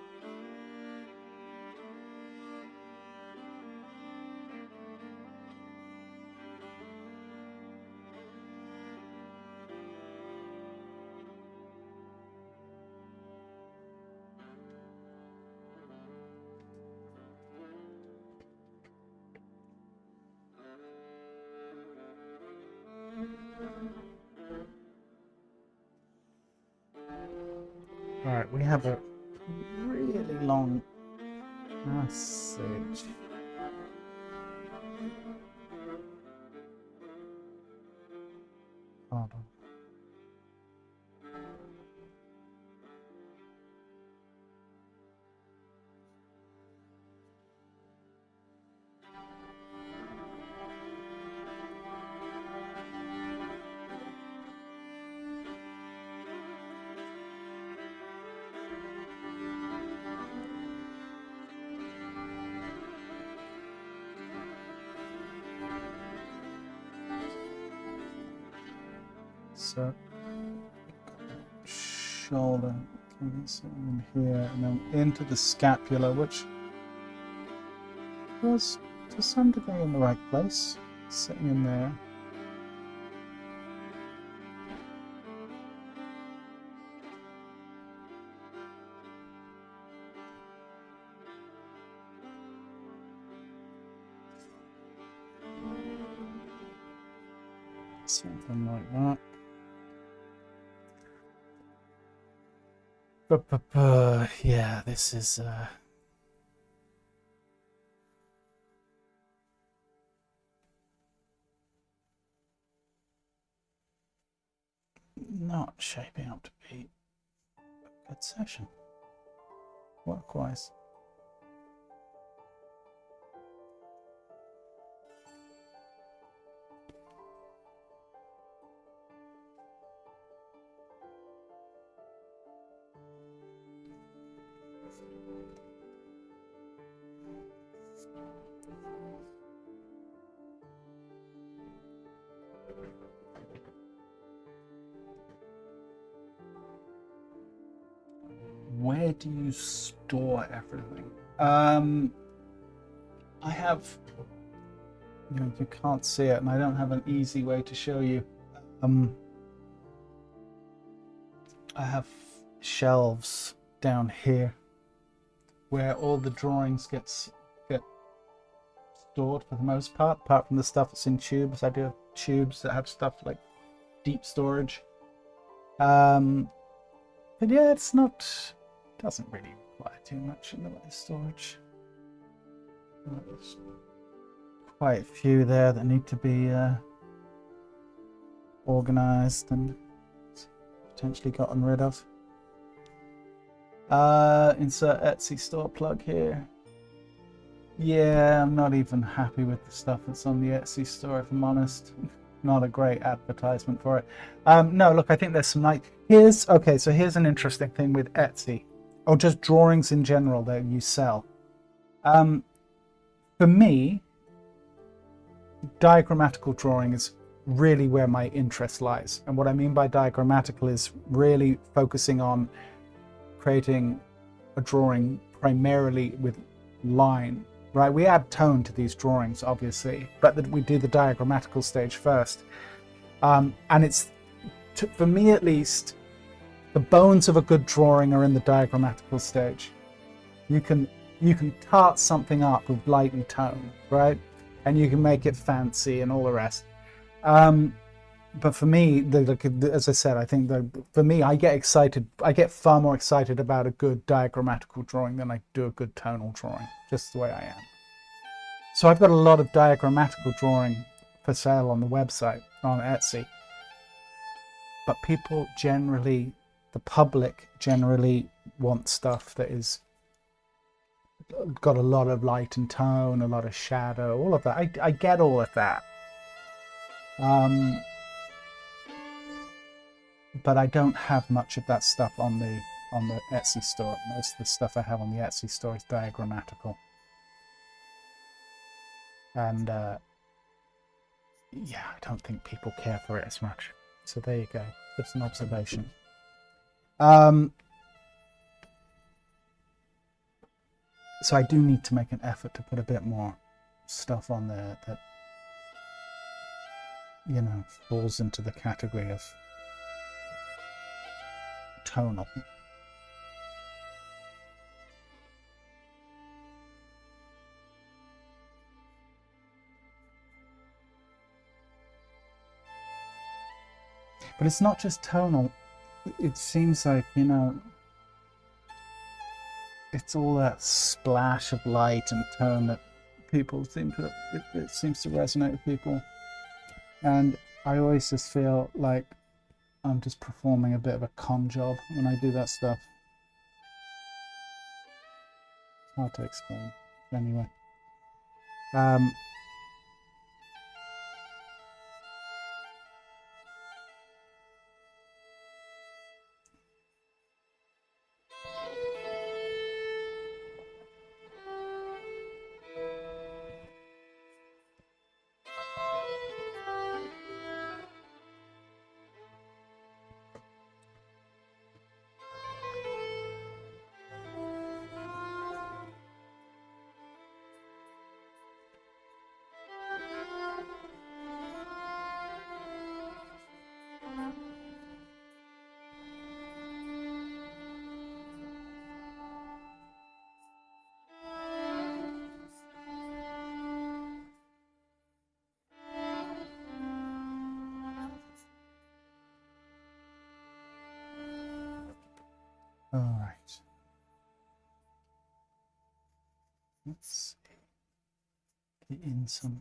Right, we have a really long passage. Hold on. So, shoulder comes in here and then into the scapula, which was to some degree in the right place, sitting in there. Something like that. Yeah, this is not shaping up to be a good session, work-wise. Where do you store everything? I have, you can't see it, and I don't have an easy way to show you. I have shelves down here where all the drawings get stored for the most part, apart from the stuff that's in tubes. I do have tubes that have stuff like deep storage. But yeah, doesn't really require too much in the way of storage. There's quite a few there that need to be organized and potentially gotten rid of. Insert Etsy store plug here. Yeah, I'm not even happy with the stuff that's on the Etsy store, if I'm honest. Not a great advertisement for it. No, look, I think there's some here's an interesting thing with Etsy, or just drawings in general that you sell. For me, diagrammatical drawing is really where my interest lies. And what I mean by diagrammatical is really focusing on creating a drawing primarily with line, right? We add tone to these drawings, obviously, but we do the diagrammatical stage first. And it's, for me at least, the bones of a good drawing are in the diagrammatical stage. You can tart something up with light and tone, right? And you can make it fancy and all the rest. But for me, as I said, I think for me, I get far more excited about a good diagrammatical drawing than I do a good tonal drawing, just the way I am. So I've got a lot of diagrammatical drawing for sale on the website, on Etsy. But people generally, the public generally want stuff that is got a lot of light and tone, a lot of shadow, all of that. I get all of that. But I don't have much of that stuff on the Etsy store. Most of the stuff I have on the Etsy store is diagrammatical. And yeah, I don't think people care for it as much. So there you go. Just an observation. So I do need to make an effort to put a bit more stuff on there that, you know, falls into the category of tonal. But it's not just tonal. It seems like, you know, it's all that splash of light and tone that people seem to, it seems to resonate with people. And I always just feel like I'm just performing a bit of a con job when I do that stuff. It's hard to explain. Anyway. All right. Let's get in some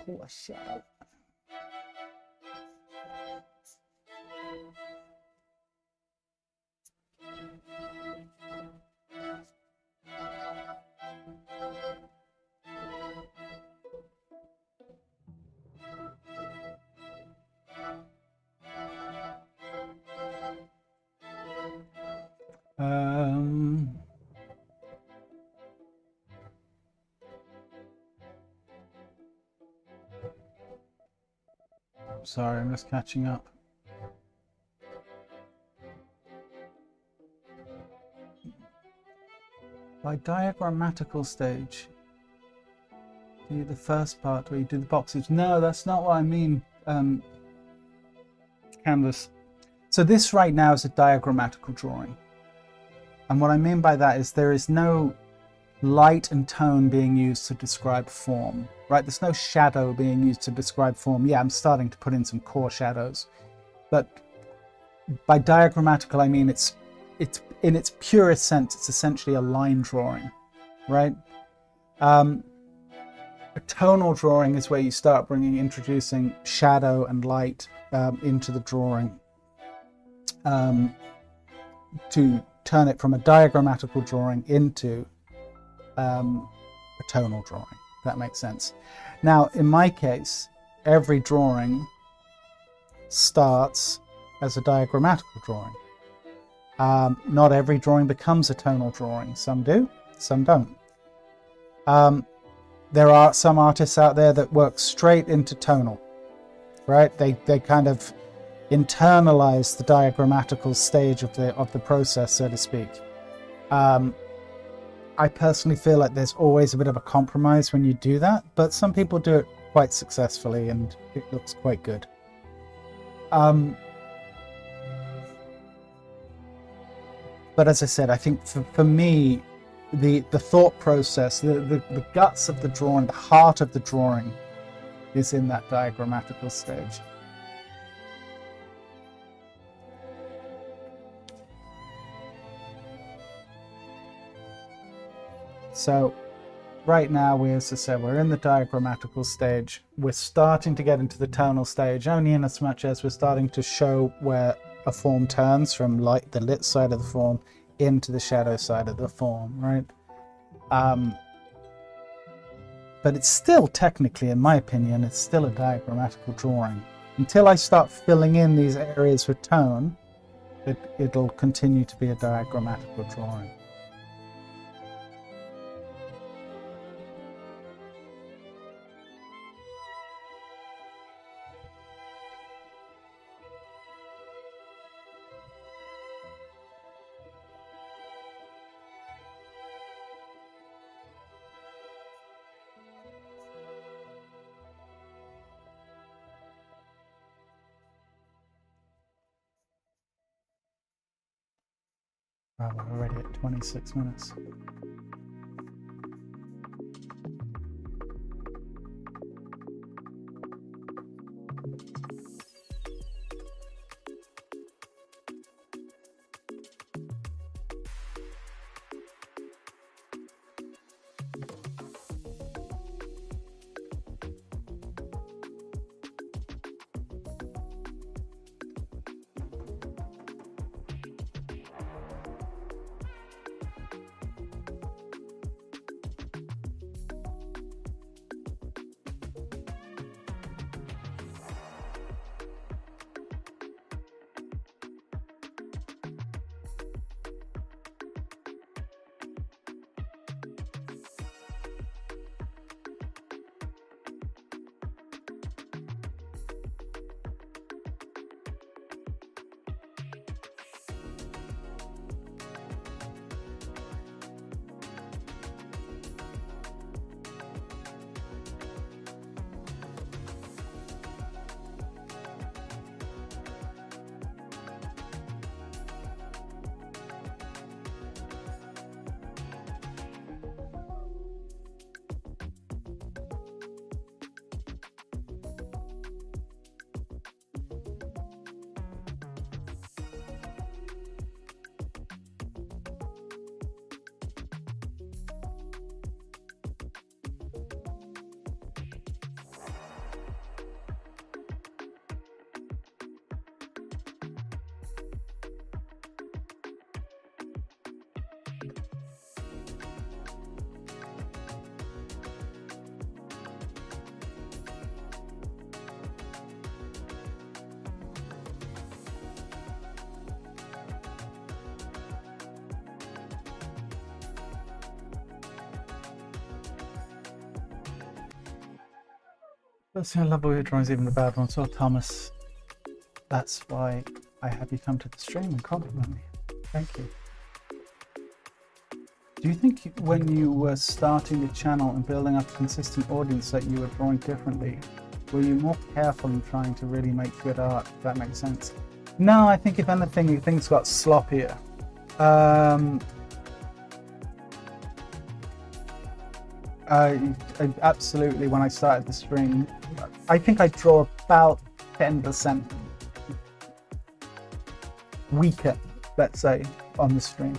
core shadow. Sorry, I'm just catching up. By diagrammatical stage, do the first part where you do the boxes. No, that's not what I mean, Canvas. So this right now is a diagrammatical drawing. And what I mean by that is there is no light and tone being used to describe form, right? There's no shadow being used to describe form. Yeah, I'm starting to put in some core shadows, but by diagrammatical, I mean it's in its purest sense, it's essentially a line drawing, right? A tonal drawing is where you start introducing shadow and light into the drawing to turn it from a diagrammatical drawing into a tonal drawing, if that makes sense. Now, in my case, every drawing starts as a diagrammatical drawing. Not every drawing becomes a tonal drawing. Some do, some don't. There are some artists out there that work straight into tonal, right? They kind of internalize the diagrammatical stage of the process, so to speak. I personally feel like there's always a bit of a compromise when you do that, but some people do it quite successfully and it looks quite good. But as I said, I think for me, the thought process, the guts of the drawing, the heart of the drawing is in that diagrammatical stage. So right now, as I said, we're in the diagrammatical stage. We're starting to get into the tonal stage, only in as much as we're starting to show where a form turns from the lit side of the form into the shadow side of the form, right? But it's still technically, in my opinion, it's still a diagrammatical drawing. Until I start filling in these areas with tone, it'll continue to be a diagrammatical drawing. Wow, we're already at 26 minutes. Personally, I love all your drawings, even the bad ones. Well, Thomas, that's why I have you come to the stream and compliment me. Thank you. Do you think when you were starting the channel and building up a consistent audience that you were drawing differently? Were you more careful in trying to really make good art, if that makes sense? No, I think if anything, things got sloppier. I absolutely, when I started the stream, I think I draw about 10% weaker, let's say, on the stream.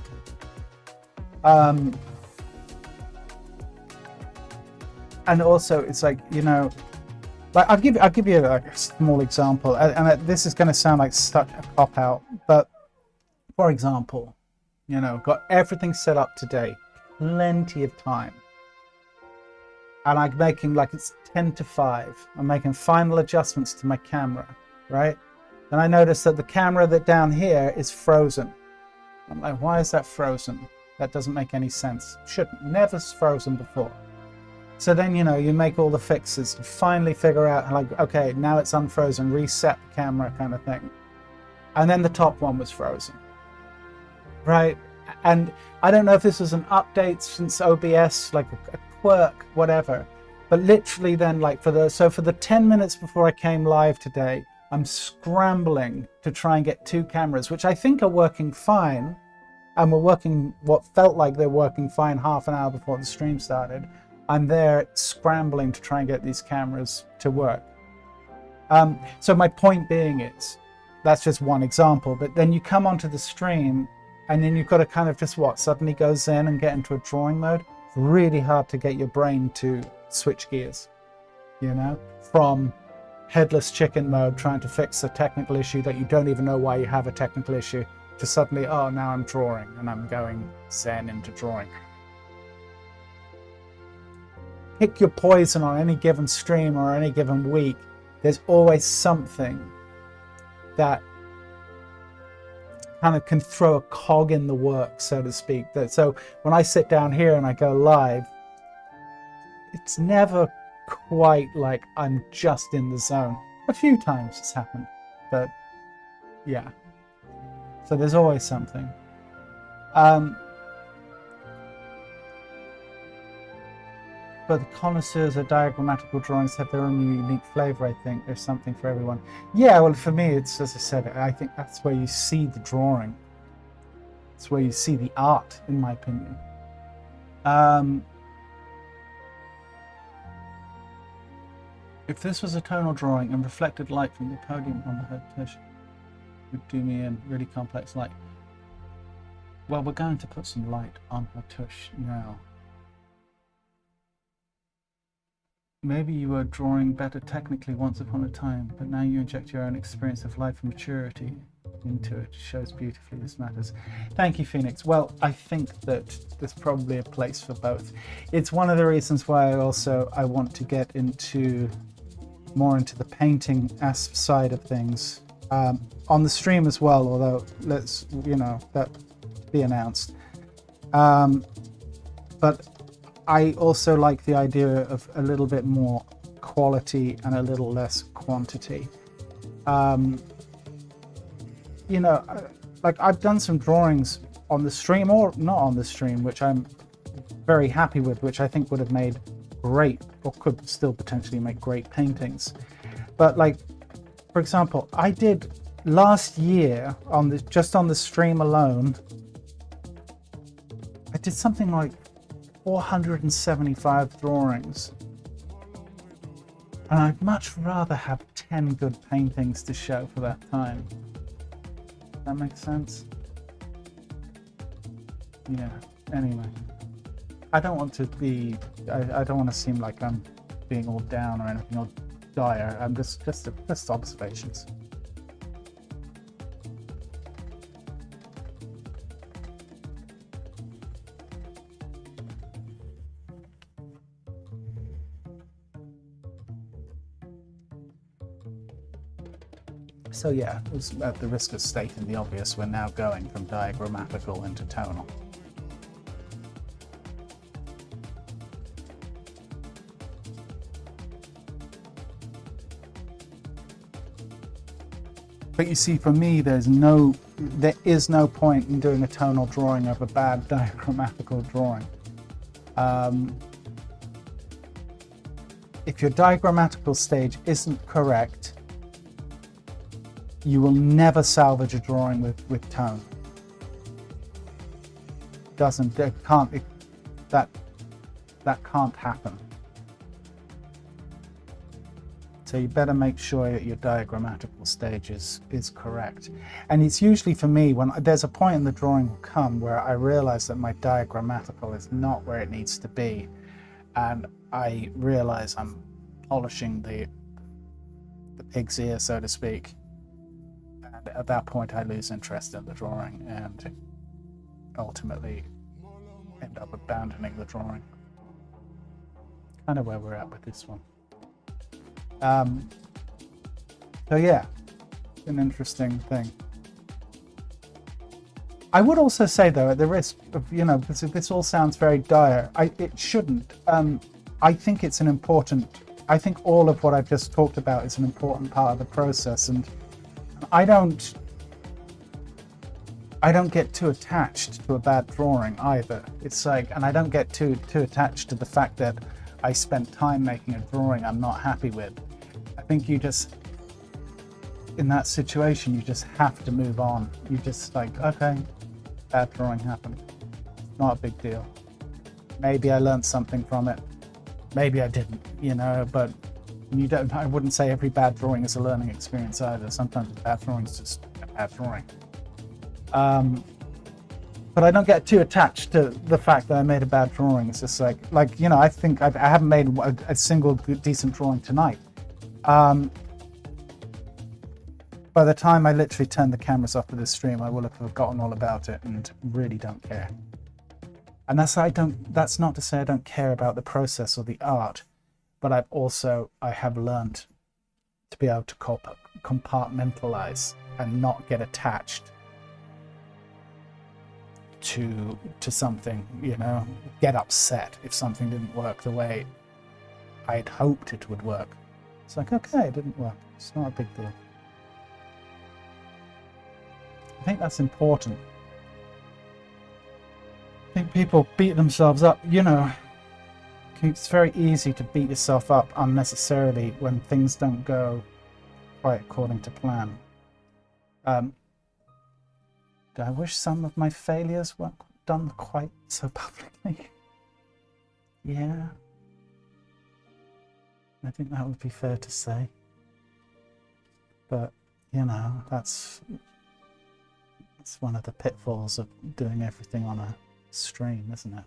And also it's like, you know, like I'll give you like a small example, and this is going to sound like such a cop out, but for example, you know, got everything set up today, plenty of time, and I'm making like it's 10 to 5. I'm making final adjustments to my camera, right? And I notice that the camera that down here is frozen. I'm like, why is that frozen? That doesn't make any sense. Never frozen before. So then, you know, you make all the fixes to finally figure out, like, okay, now it's unfrozen, reset the camera kind of thing. And then the top one was frozen, right? And I don't know if this was an update since OBS, like a quirk, whatever. But literally then, like for the 10 minutes before I came live today, I'm scrambling to try and get 2 cameras, which I think are working fine. And were working what felt like they're working fine half an hour before the stream started. I'm there scrambling to try and get these cameras to work. So my point being is, that's just one example, but then you come onto the stream and then you've got to kind of just suddenly go zen and get into a drawing mode. It's really hard to get your brain to switch gears, you know, from headless chicken mode, trying to fix a technical issue that you don't even know why you have a technical issue, to suddenly, oh, now I'm drawing and I'm going zen into drawing. Pick your poison on any given stream or any given week. There's always something that kind of can throw a cog in the work, so to speak. So when I sit down here and I go live, it's never quite like I'm just in the zone. A few times it's happened, but yeah. So there's always something. But the connoisseurs of diagrammatical drawings have their own unique flavor, I think. There's something for everyone. Yeah, well, for me, it's, as I said, I think that's where you see the drawing. It's where you see the art, in my opinion. If this was a tonal drawing and reflected light from the podium on the head tush, would do me in really complex light. Well, we're going to put some light on her tush now. Maybe you were drawing better technically once upon a time, but now you inject your own experience of life and maturity into it. Shows beautifully this matters. Thank you, Phoenix. Well, I think that there's probably a place for both. It's one of the reasons why I want to get more into the painting side of things. On the stream as well, although let's, you know, that be announced. But I also like the idea of a little bit more quality and a little less quantity. You know, like I've done some drawings on the stream or not on the stream, which I'm very happy with, which I think would have made great, or could still potentially make great paintings. But like, for example, I did last year just on the stream alone, I did something like 475 drawings, and I'd much rather have 10 good paintings to show for that time. Does that make sense? Yeah, anyway. I don't want to be, I don't want to seem like I'm being all down or anything or dire. I'm just observations. So yeah, at the risk of stating the obvious, we're now going from diagrammatical into tonal. But you see, for me, there is no point in doing a tonal drawing of a bad diagrammatical drawing. If your diagrammatical stage isn't correct, you will never salvage a drawing with tone. That can't happen. So you better make sure that your diagrammatical stage is correct. And it's usually, for me, when there's a point in the drawing will come where I realize that my diagrammatical is not where it needs to be, and I realize I'm polishing the pig's ear, so to speak. And at that point I lose interest in the drawing and ultimately end up abandoning the drawing. Kind of where we're at with this one. So yeah, an interesting thing. I would also say, though, at the risk of, this all sounds very dire, it shouldn't. I think it's I think all of what I've just talked about is an important part of the process, and I don't get too attached to a bad drawing either. It's like, and I don't get too attached to the fact that I spent time making a drawing I'm not happy with. I think you just, in that situation, you just have to move on. You just like, okay, bad drawing happened. Not a big deal. Maybe I learned something from it. Maybe I didn't, but I wouldn't say every bad drawing is a learning experience either. Sometimes a bad drawing is just a bad drawing. But I don't get too attached to the fact that I made a bad drawing. It's just like I think I haven't made a single decent drawing tonight. By the time I literally turn the cameras off for this stream, I will have forgotten all about it and really don't care. And that's not to say I don't care about the process or the art, but I have learned to be able to compartmentalize and not get attached to something, get upset if something didn't work the way I'd hoped it would work. It's like, okay, it didn't work. It's not a big deal. I think that's important. I think people beat themselves up, it's very easy to beat yourself up unnecessarily when things don't go quite according to plan. Do I wish some of my failures weren't done quite so publicly? Yeah. I think that would be fair to say. But, that's one of the pitfalls of doing everything on a stream, isn't it?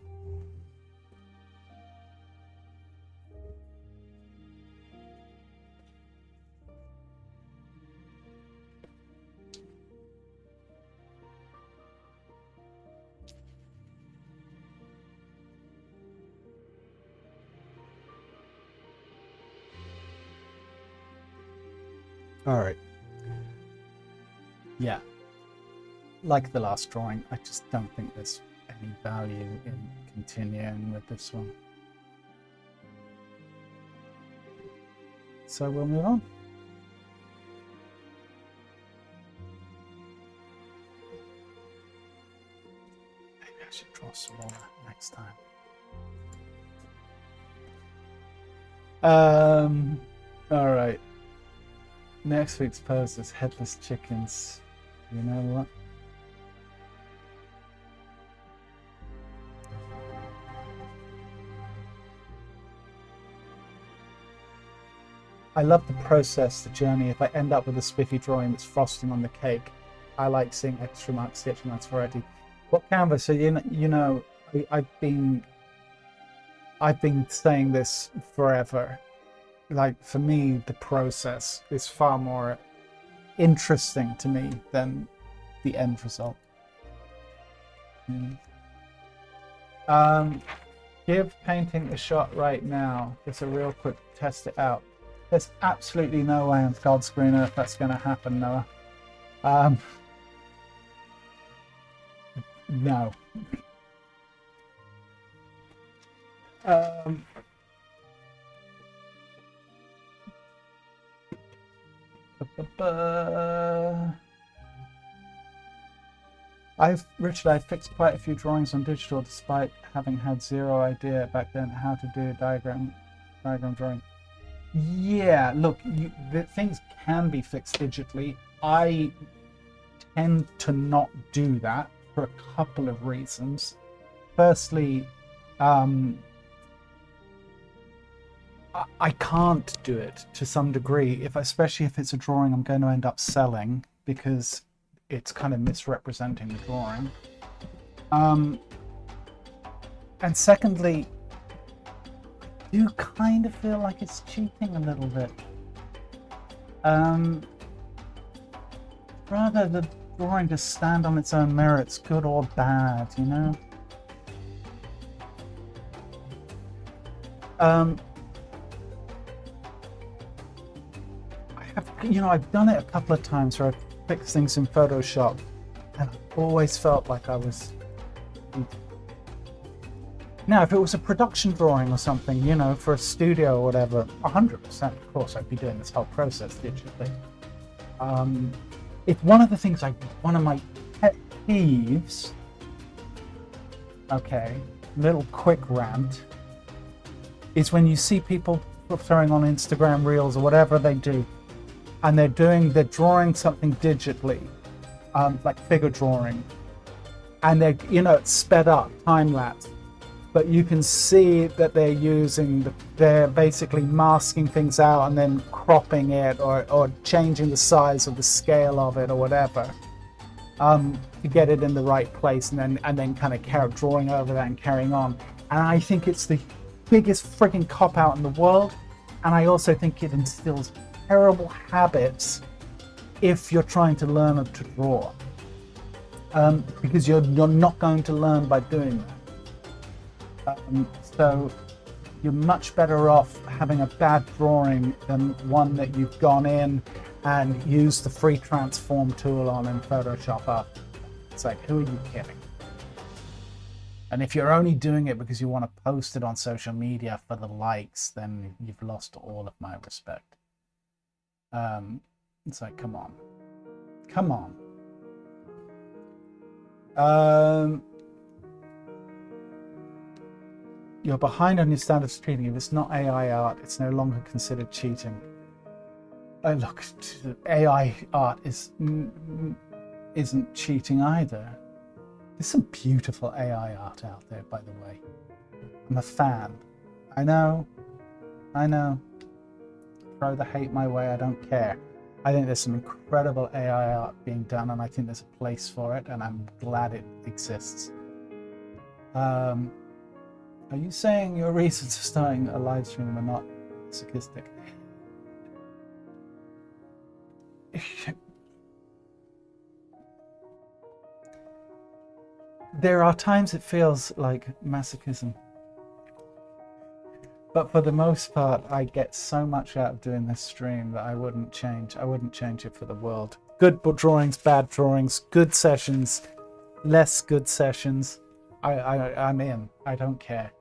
All right. Yeah. Like the last drawing, I just don't think there's any value in continuing with this one. So we'll move on. Maybe I should draw smaller next time. All right. Next week's post is headless chickens. You know what? I love the process, the journey. If I end up with a spiffy drawing that's frosting on the cake, I like seeing extra marks, sketch marks, variety. What canvas? So I've been saying this forever. Like, for me, the process is far more interesting to me than the end result. Give painting a shot right now. Just a real quick test it out. There's absolutely no way on God's green earth that's going to happen, Noah. No. Richard, I fixed quite a few drawings on digital despite having had zero idea back then how to do diagram drawing. Yeah, look, things can be fixed digitally. I tend to not do that for a couple of reasons. Firstly, I can't do it to some degree, especially if it's a drawing I'm going to end up selling, because it's kind of misrepresenting the drawing. And secondly, I do kind of feel like it's cheating a little bit. Rather the drawing to stand on its own merits, good or bad, you know? I've done it a couple of times where I've fixed things in Photoshop, and I've always felt like I was. Now, if it was a production drawing or something, for a studio or whatever, 100%, of course, I'd be doing this whole process digitally. It's one of the things one of my pet peeves. Okay, little quick rant. Is when you see people throwing on Instagram Reels or whatever they do, and they're drawing something digitally, like figure drawing, and it's sped up, time lapse, but you can see that they're basically masking things out and then cropping it or changing the size or the scale of it or whatever, to get it in the right place, and then kind of drawing over that and carrying on. And I think it's the biggest freaking cop out in the world, and I also think it instills terrible habits if you're trying to learn to draw, because you're not going to learn by doing that. So you're much better off having a bad drawing than one that you've gone in and used the free transform tool on in Photoshop up. It's like, who are you kidding? And if you're only doing it because you want to post it on social media for the likes, then you've lost all of my respect. It's like, come on. You're behind on your standards of cheating. If it's not AI art, it's no longer considered cheating. Look, AI art isn't cheating either. There's some beautiful AI art out there, by the way. I'm a fan. I know. Throw the hate my way, I don't care. I think there's some incredible AI art being done, and I think there's a place for it, and I'm glad it exists. Are you saying your reasons for starting a live stream are not masochistic? There are times it feels like masochism. But for the most part, I get so much out of doing this stream that I wouldn't change it for the world. Good drawings, bad drawings, good sessions, less good sessions. I'm in. I don't care.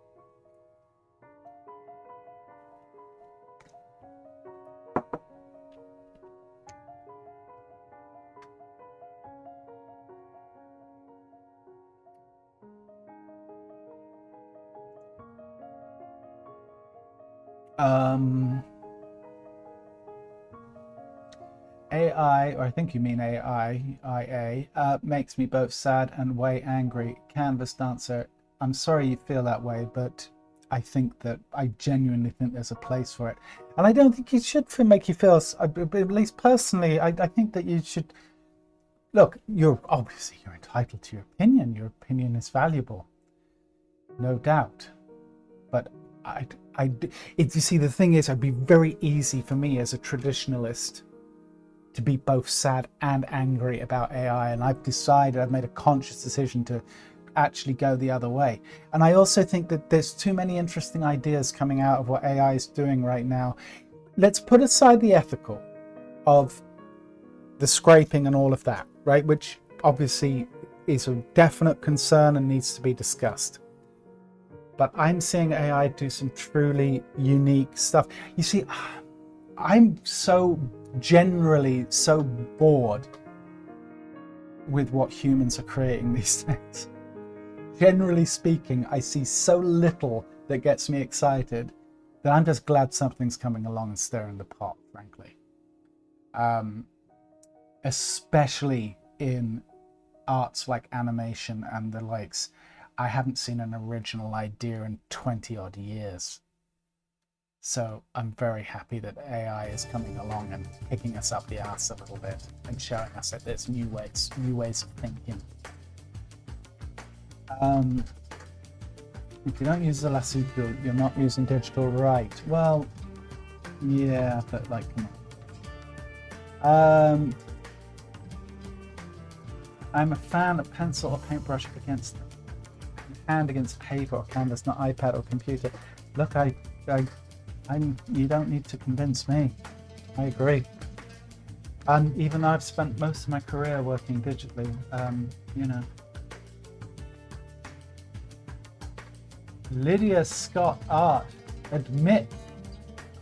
AI, or I think you mean IA, makes me both sad and way angry. Canvas dancer, I'm sorry you feel that way, but I genuinely think there's a place for it. And I don't think it should make you feel, at least personally, I think that you should, look, you're entitled to your opinion. Your opinion is valuable, no doubt. But you see, the thing is, it'd be very easy for me as a traditionalist to be both sad and angry about AI, and I've made a conscious decision to actually go the other way. And I also think that there's too many interesting ideas coming out of what AI is doing right now. Let's put aside the ethical of the scraping and all of that, right? Which obviously is a definite concern and needs to be discussed. But I'm seeing AI do some truly unique stuff. You see, I'm so generally so bored with what humans are creating these days. Generally speaking, I see so little that gets me excited that I'm just glad something's coming along and stirring the pot, frankly. Especially in arts like animation and the likes. I haven't seen an original idea in 20 odd years. So I'm very happy that AI is coming along and kicking us up the arse a little bit and showing us that there's new ways of thinking. If you don't use the lasso tool, you're not using digital, right? Well, yeah, but like, come on. I'm a fan of pencil or paintbrush against hand against paper or canvas, not iPad or computer. Look, you don't need to convince me. I agree. And even though I've spent most of my career working digitally, you know. Lydia Scott Art, admit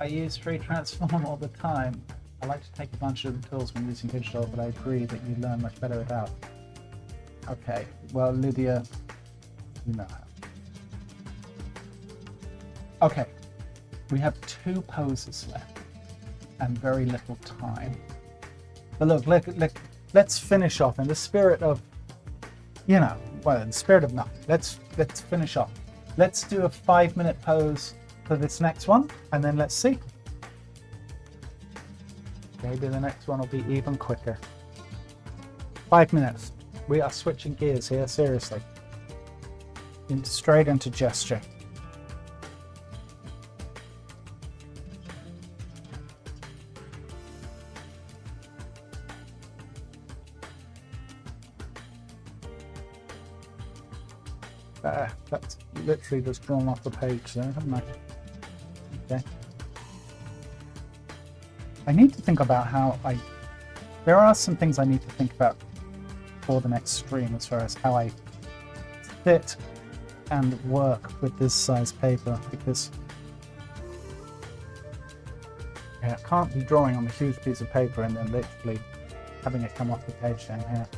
I use free transform all the time. I like to take advantage of the tools when using digital, but I agree that you learn much better without. Okay, well, Lydia, you know how. Okay, we have 2 poses left and very little time. But look, let's finish off in the spirit of, you know, well, in the spirit of nothing. Let's finish off. Let's do a 5-minute pose for this next one, and then let's see. Maybe the next one will be even quicker. 5 minutes. We are switching gears here, seriously. Straight into gesture. That's literally just drawn off the page there, haven't I? Okay. I need to think about how there are some things I need to think about for the next stream as far as how I sit and work with this size paper, because I can't be drawing on a huge piece of paper and then literally having it come off the page down here.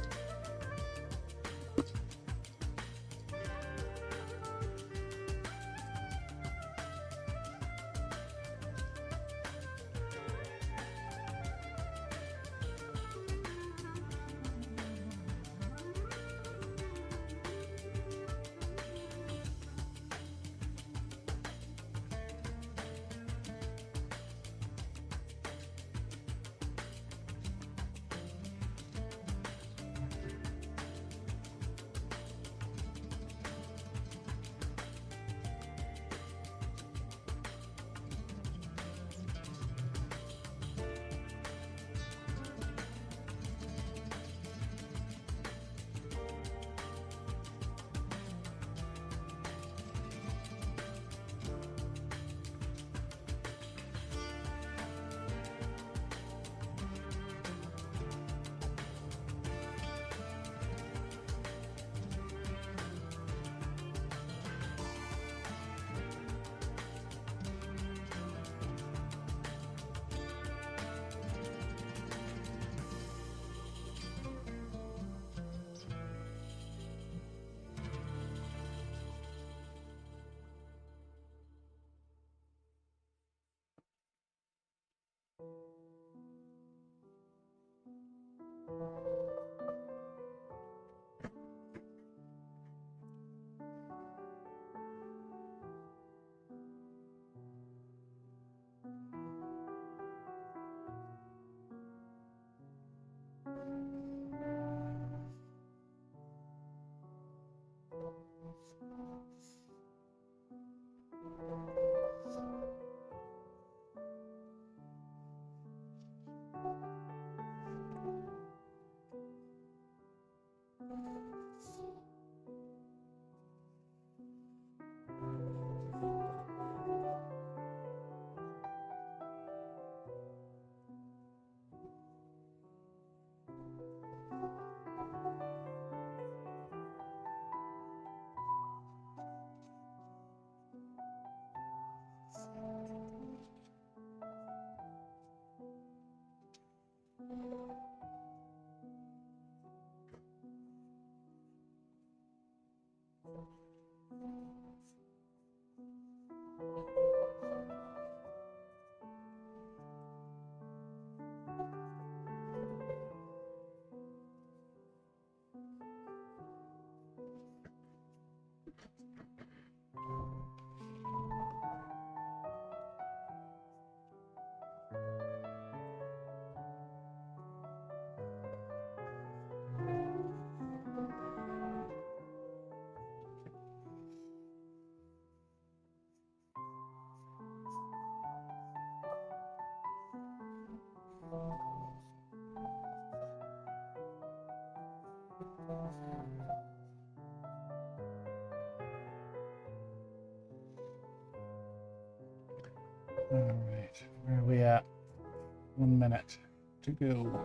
1 minute to go.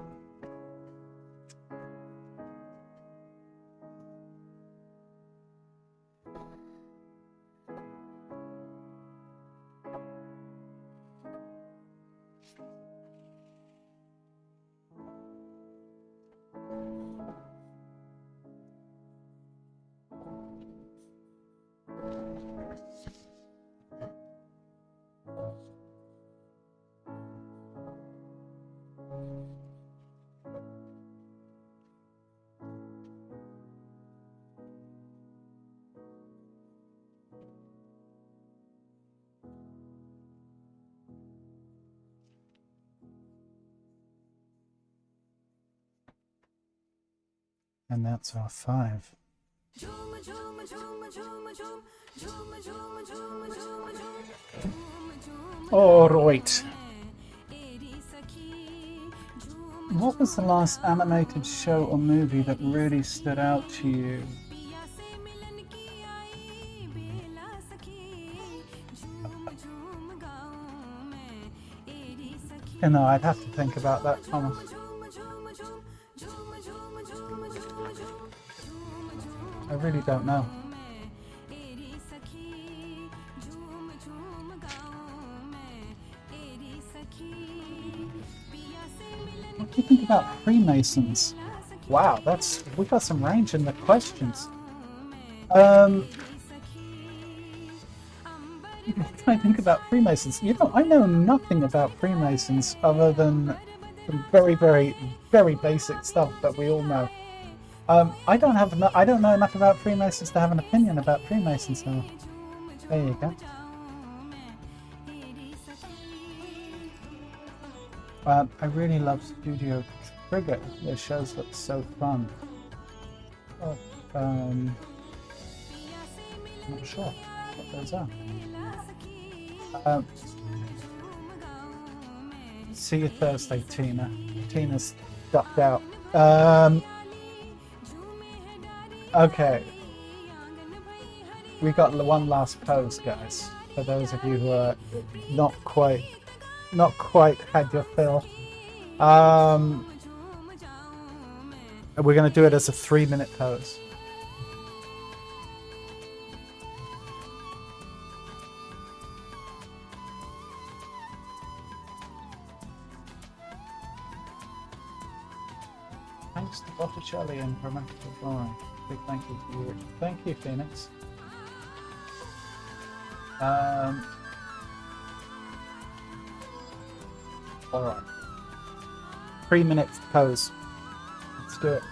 And that's our 5. All right. What was the last animated show or movie that really stood out to you? You know, I'd have to think about that, Thomas. I really don't know. What do you think about Freemasons? Wow, we got some range in the questions. What do I think about Freemasons? You know, I know nothing about Freemasons other than some very, very, very basic stuff that we all know. I don't know enough about Freemasons to have an opinion about Freemasons now. There you go. I really love Studio Trigger. Their shows look so fun. Oh, not sure what those are. See you Thursday, Tina. Tina's ducked out. Okay. We got one last pose, guys. For those of you who are not quite had your fill. We're going to do it as a 3-minute pose. Thanks to Botticelli and Grammatical Drawing. Big thank you to you. Thank you, Phoenix. Alright. 3 minutes to pose. Let's do it.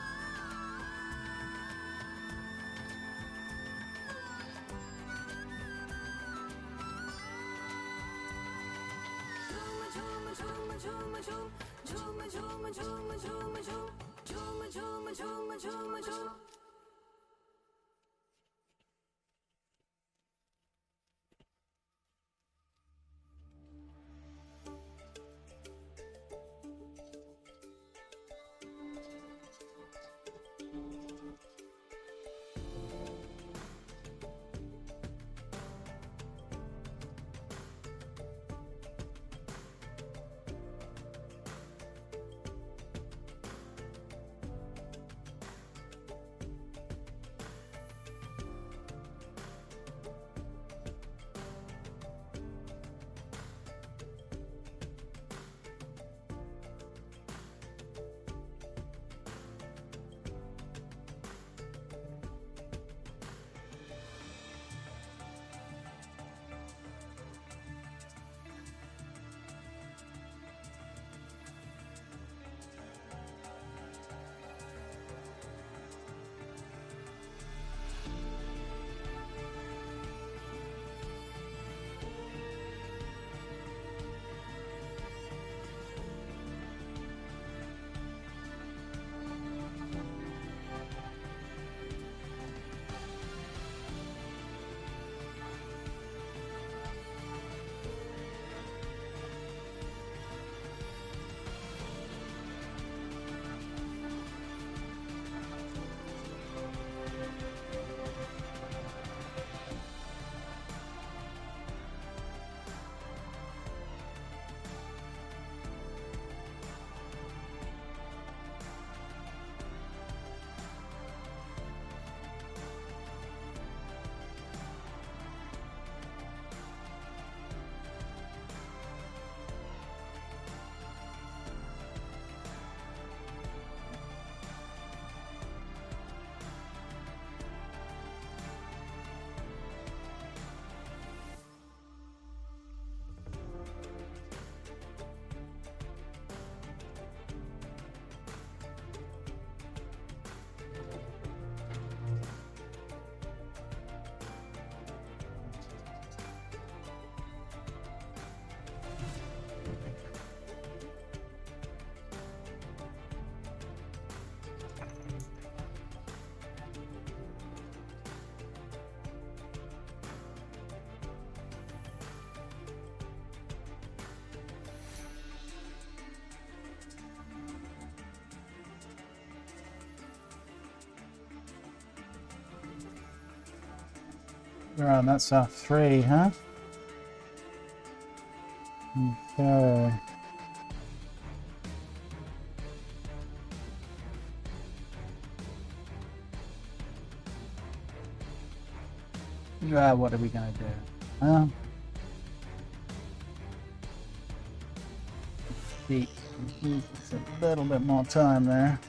Right, that's our 3, huh? Okay. What are we gonna do? Feet. It's a little bit more time there.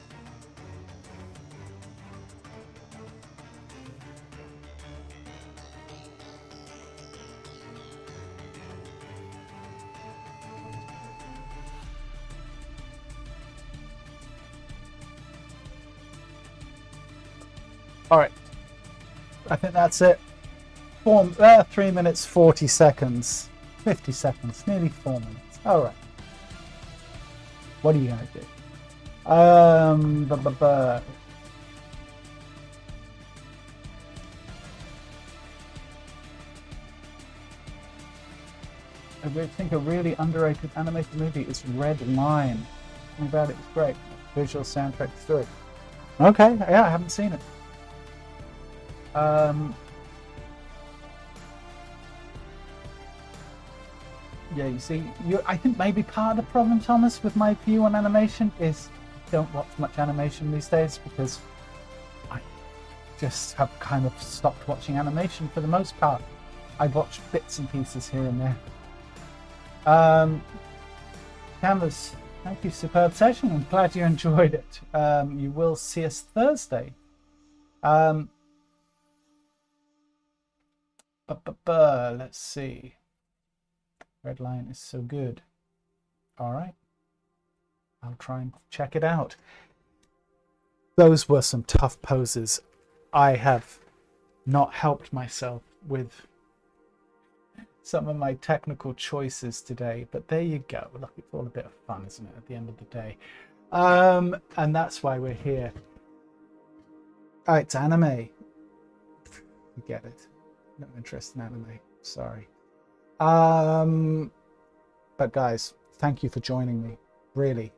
All right, I think that's it. 3 minutes 40 seconds, 50 seconds, nearly 4 minutes. All right. What are you gonna do? I think a really underrated animated movie is Red Line. Something about it was great. Visual soundtrack story. Okay, yeah, I haven't seen it. Yeah, you see, I think maybe part of the problem, Thomas, with my view on animation is I don't watch much animation these days because I just have kind of stopped watching animation for the most part. I watch bits and pieces here and there. Canvas, thank you, superb session. I'm glad you enjoyed it. You will see us Thursday. Let's see. Red Line is so good. All right, I'll try and check it out. Those were some tough poses. I have not helped myself with some of my technical choices today, but there you go. Look, it's all a bit of fun, isn't it, at the end of the day? And that's why we're here. Oh, it's anime. You get it. No interest in anime. Sorry. But guys, thank you for joining me. Really.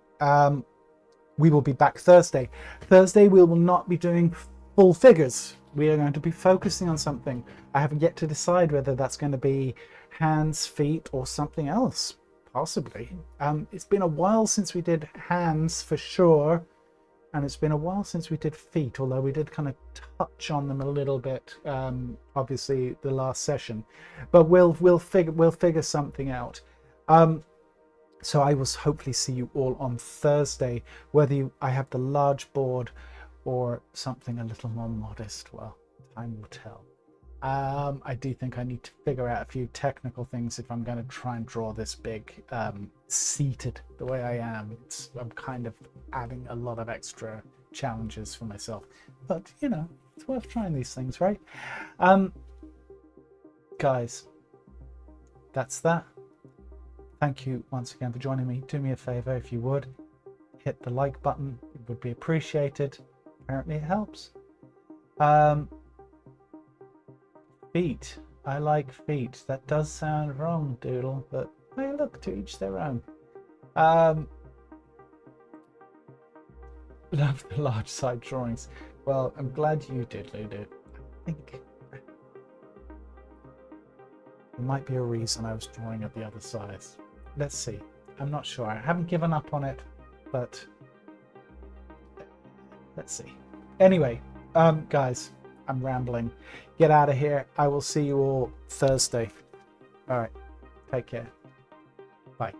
We will be back Thursday. Thursday we will not be doing full figures. We are going to be focusing on something. I haven't yet to decide whether that's going to be hands, feet, or something else. Possibly. It's been a while since we did hands for sure. And it's been a while since we did feet, although we did kind of touch on them a little bit, obviously the last session. But we'll figure something out. So I will hopefully see you all on Thursday, whether I have the large board or something a little more modest. Well, time will tell. I do think I need to figure out a few technical things if I'm going to try and draw this big seated the way I am. I'm kind of adding a lot of extra challenges for myself, but you know, it's worth trying these things, right? Guys, that's that. Thank you once again for joining me. Do me a favor, if you would hit the like button, it would be appreciated. Apparently it helps. Feet. I like feet. That does sound wrong, Doodle, but hey, look, to each their own. Love the large side drawings. Well, I'm glad you did, Lulu. I think there might be a reason I was drawing at the other size. Let's see. I'm not sure. I haven't given up on it, but let's see. Anyway, guys, I'm rambling. Get out of here. I will see you all Thursday. All right. Take care. Bye.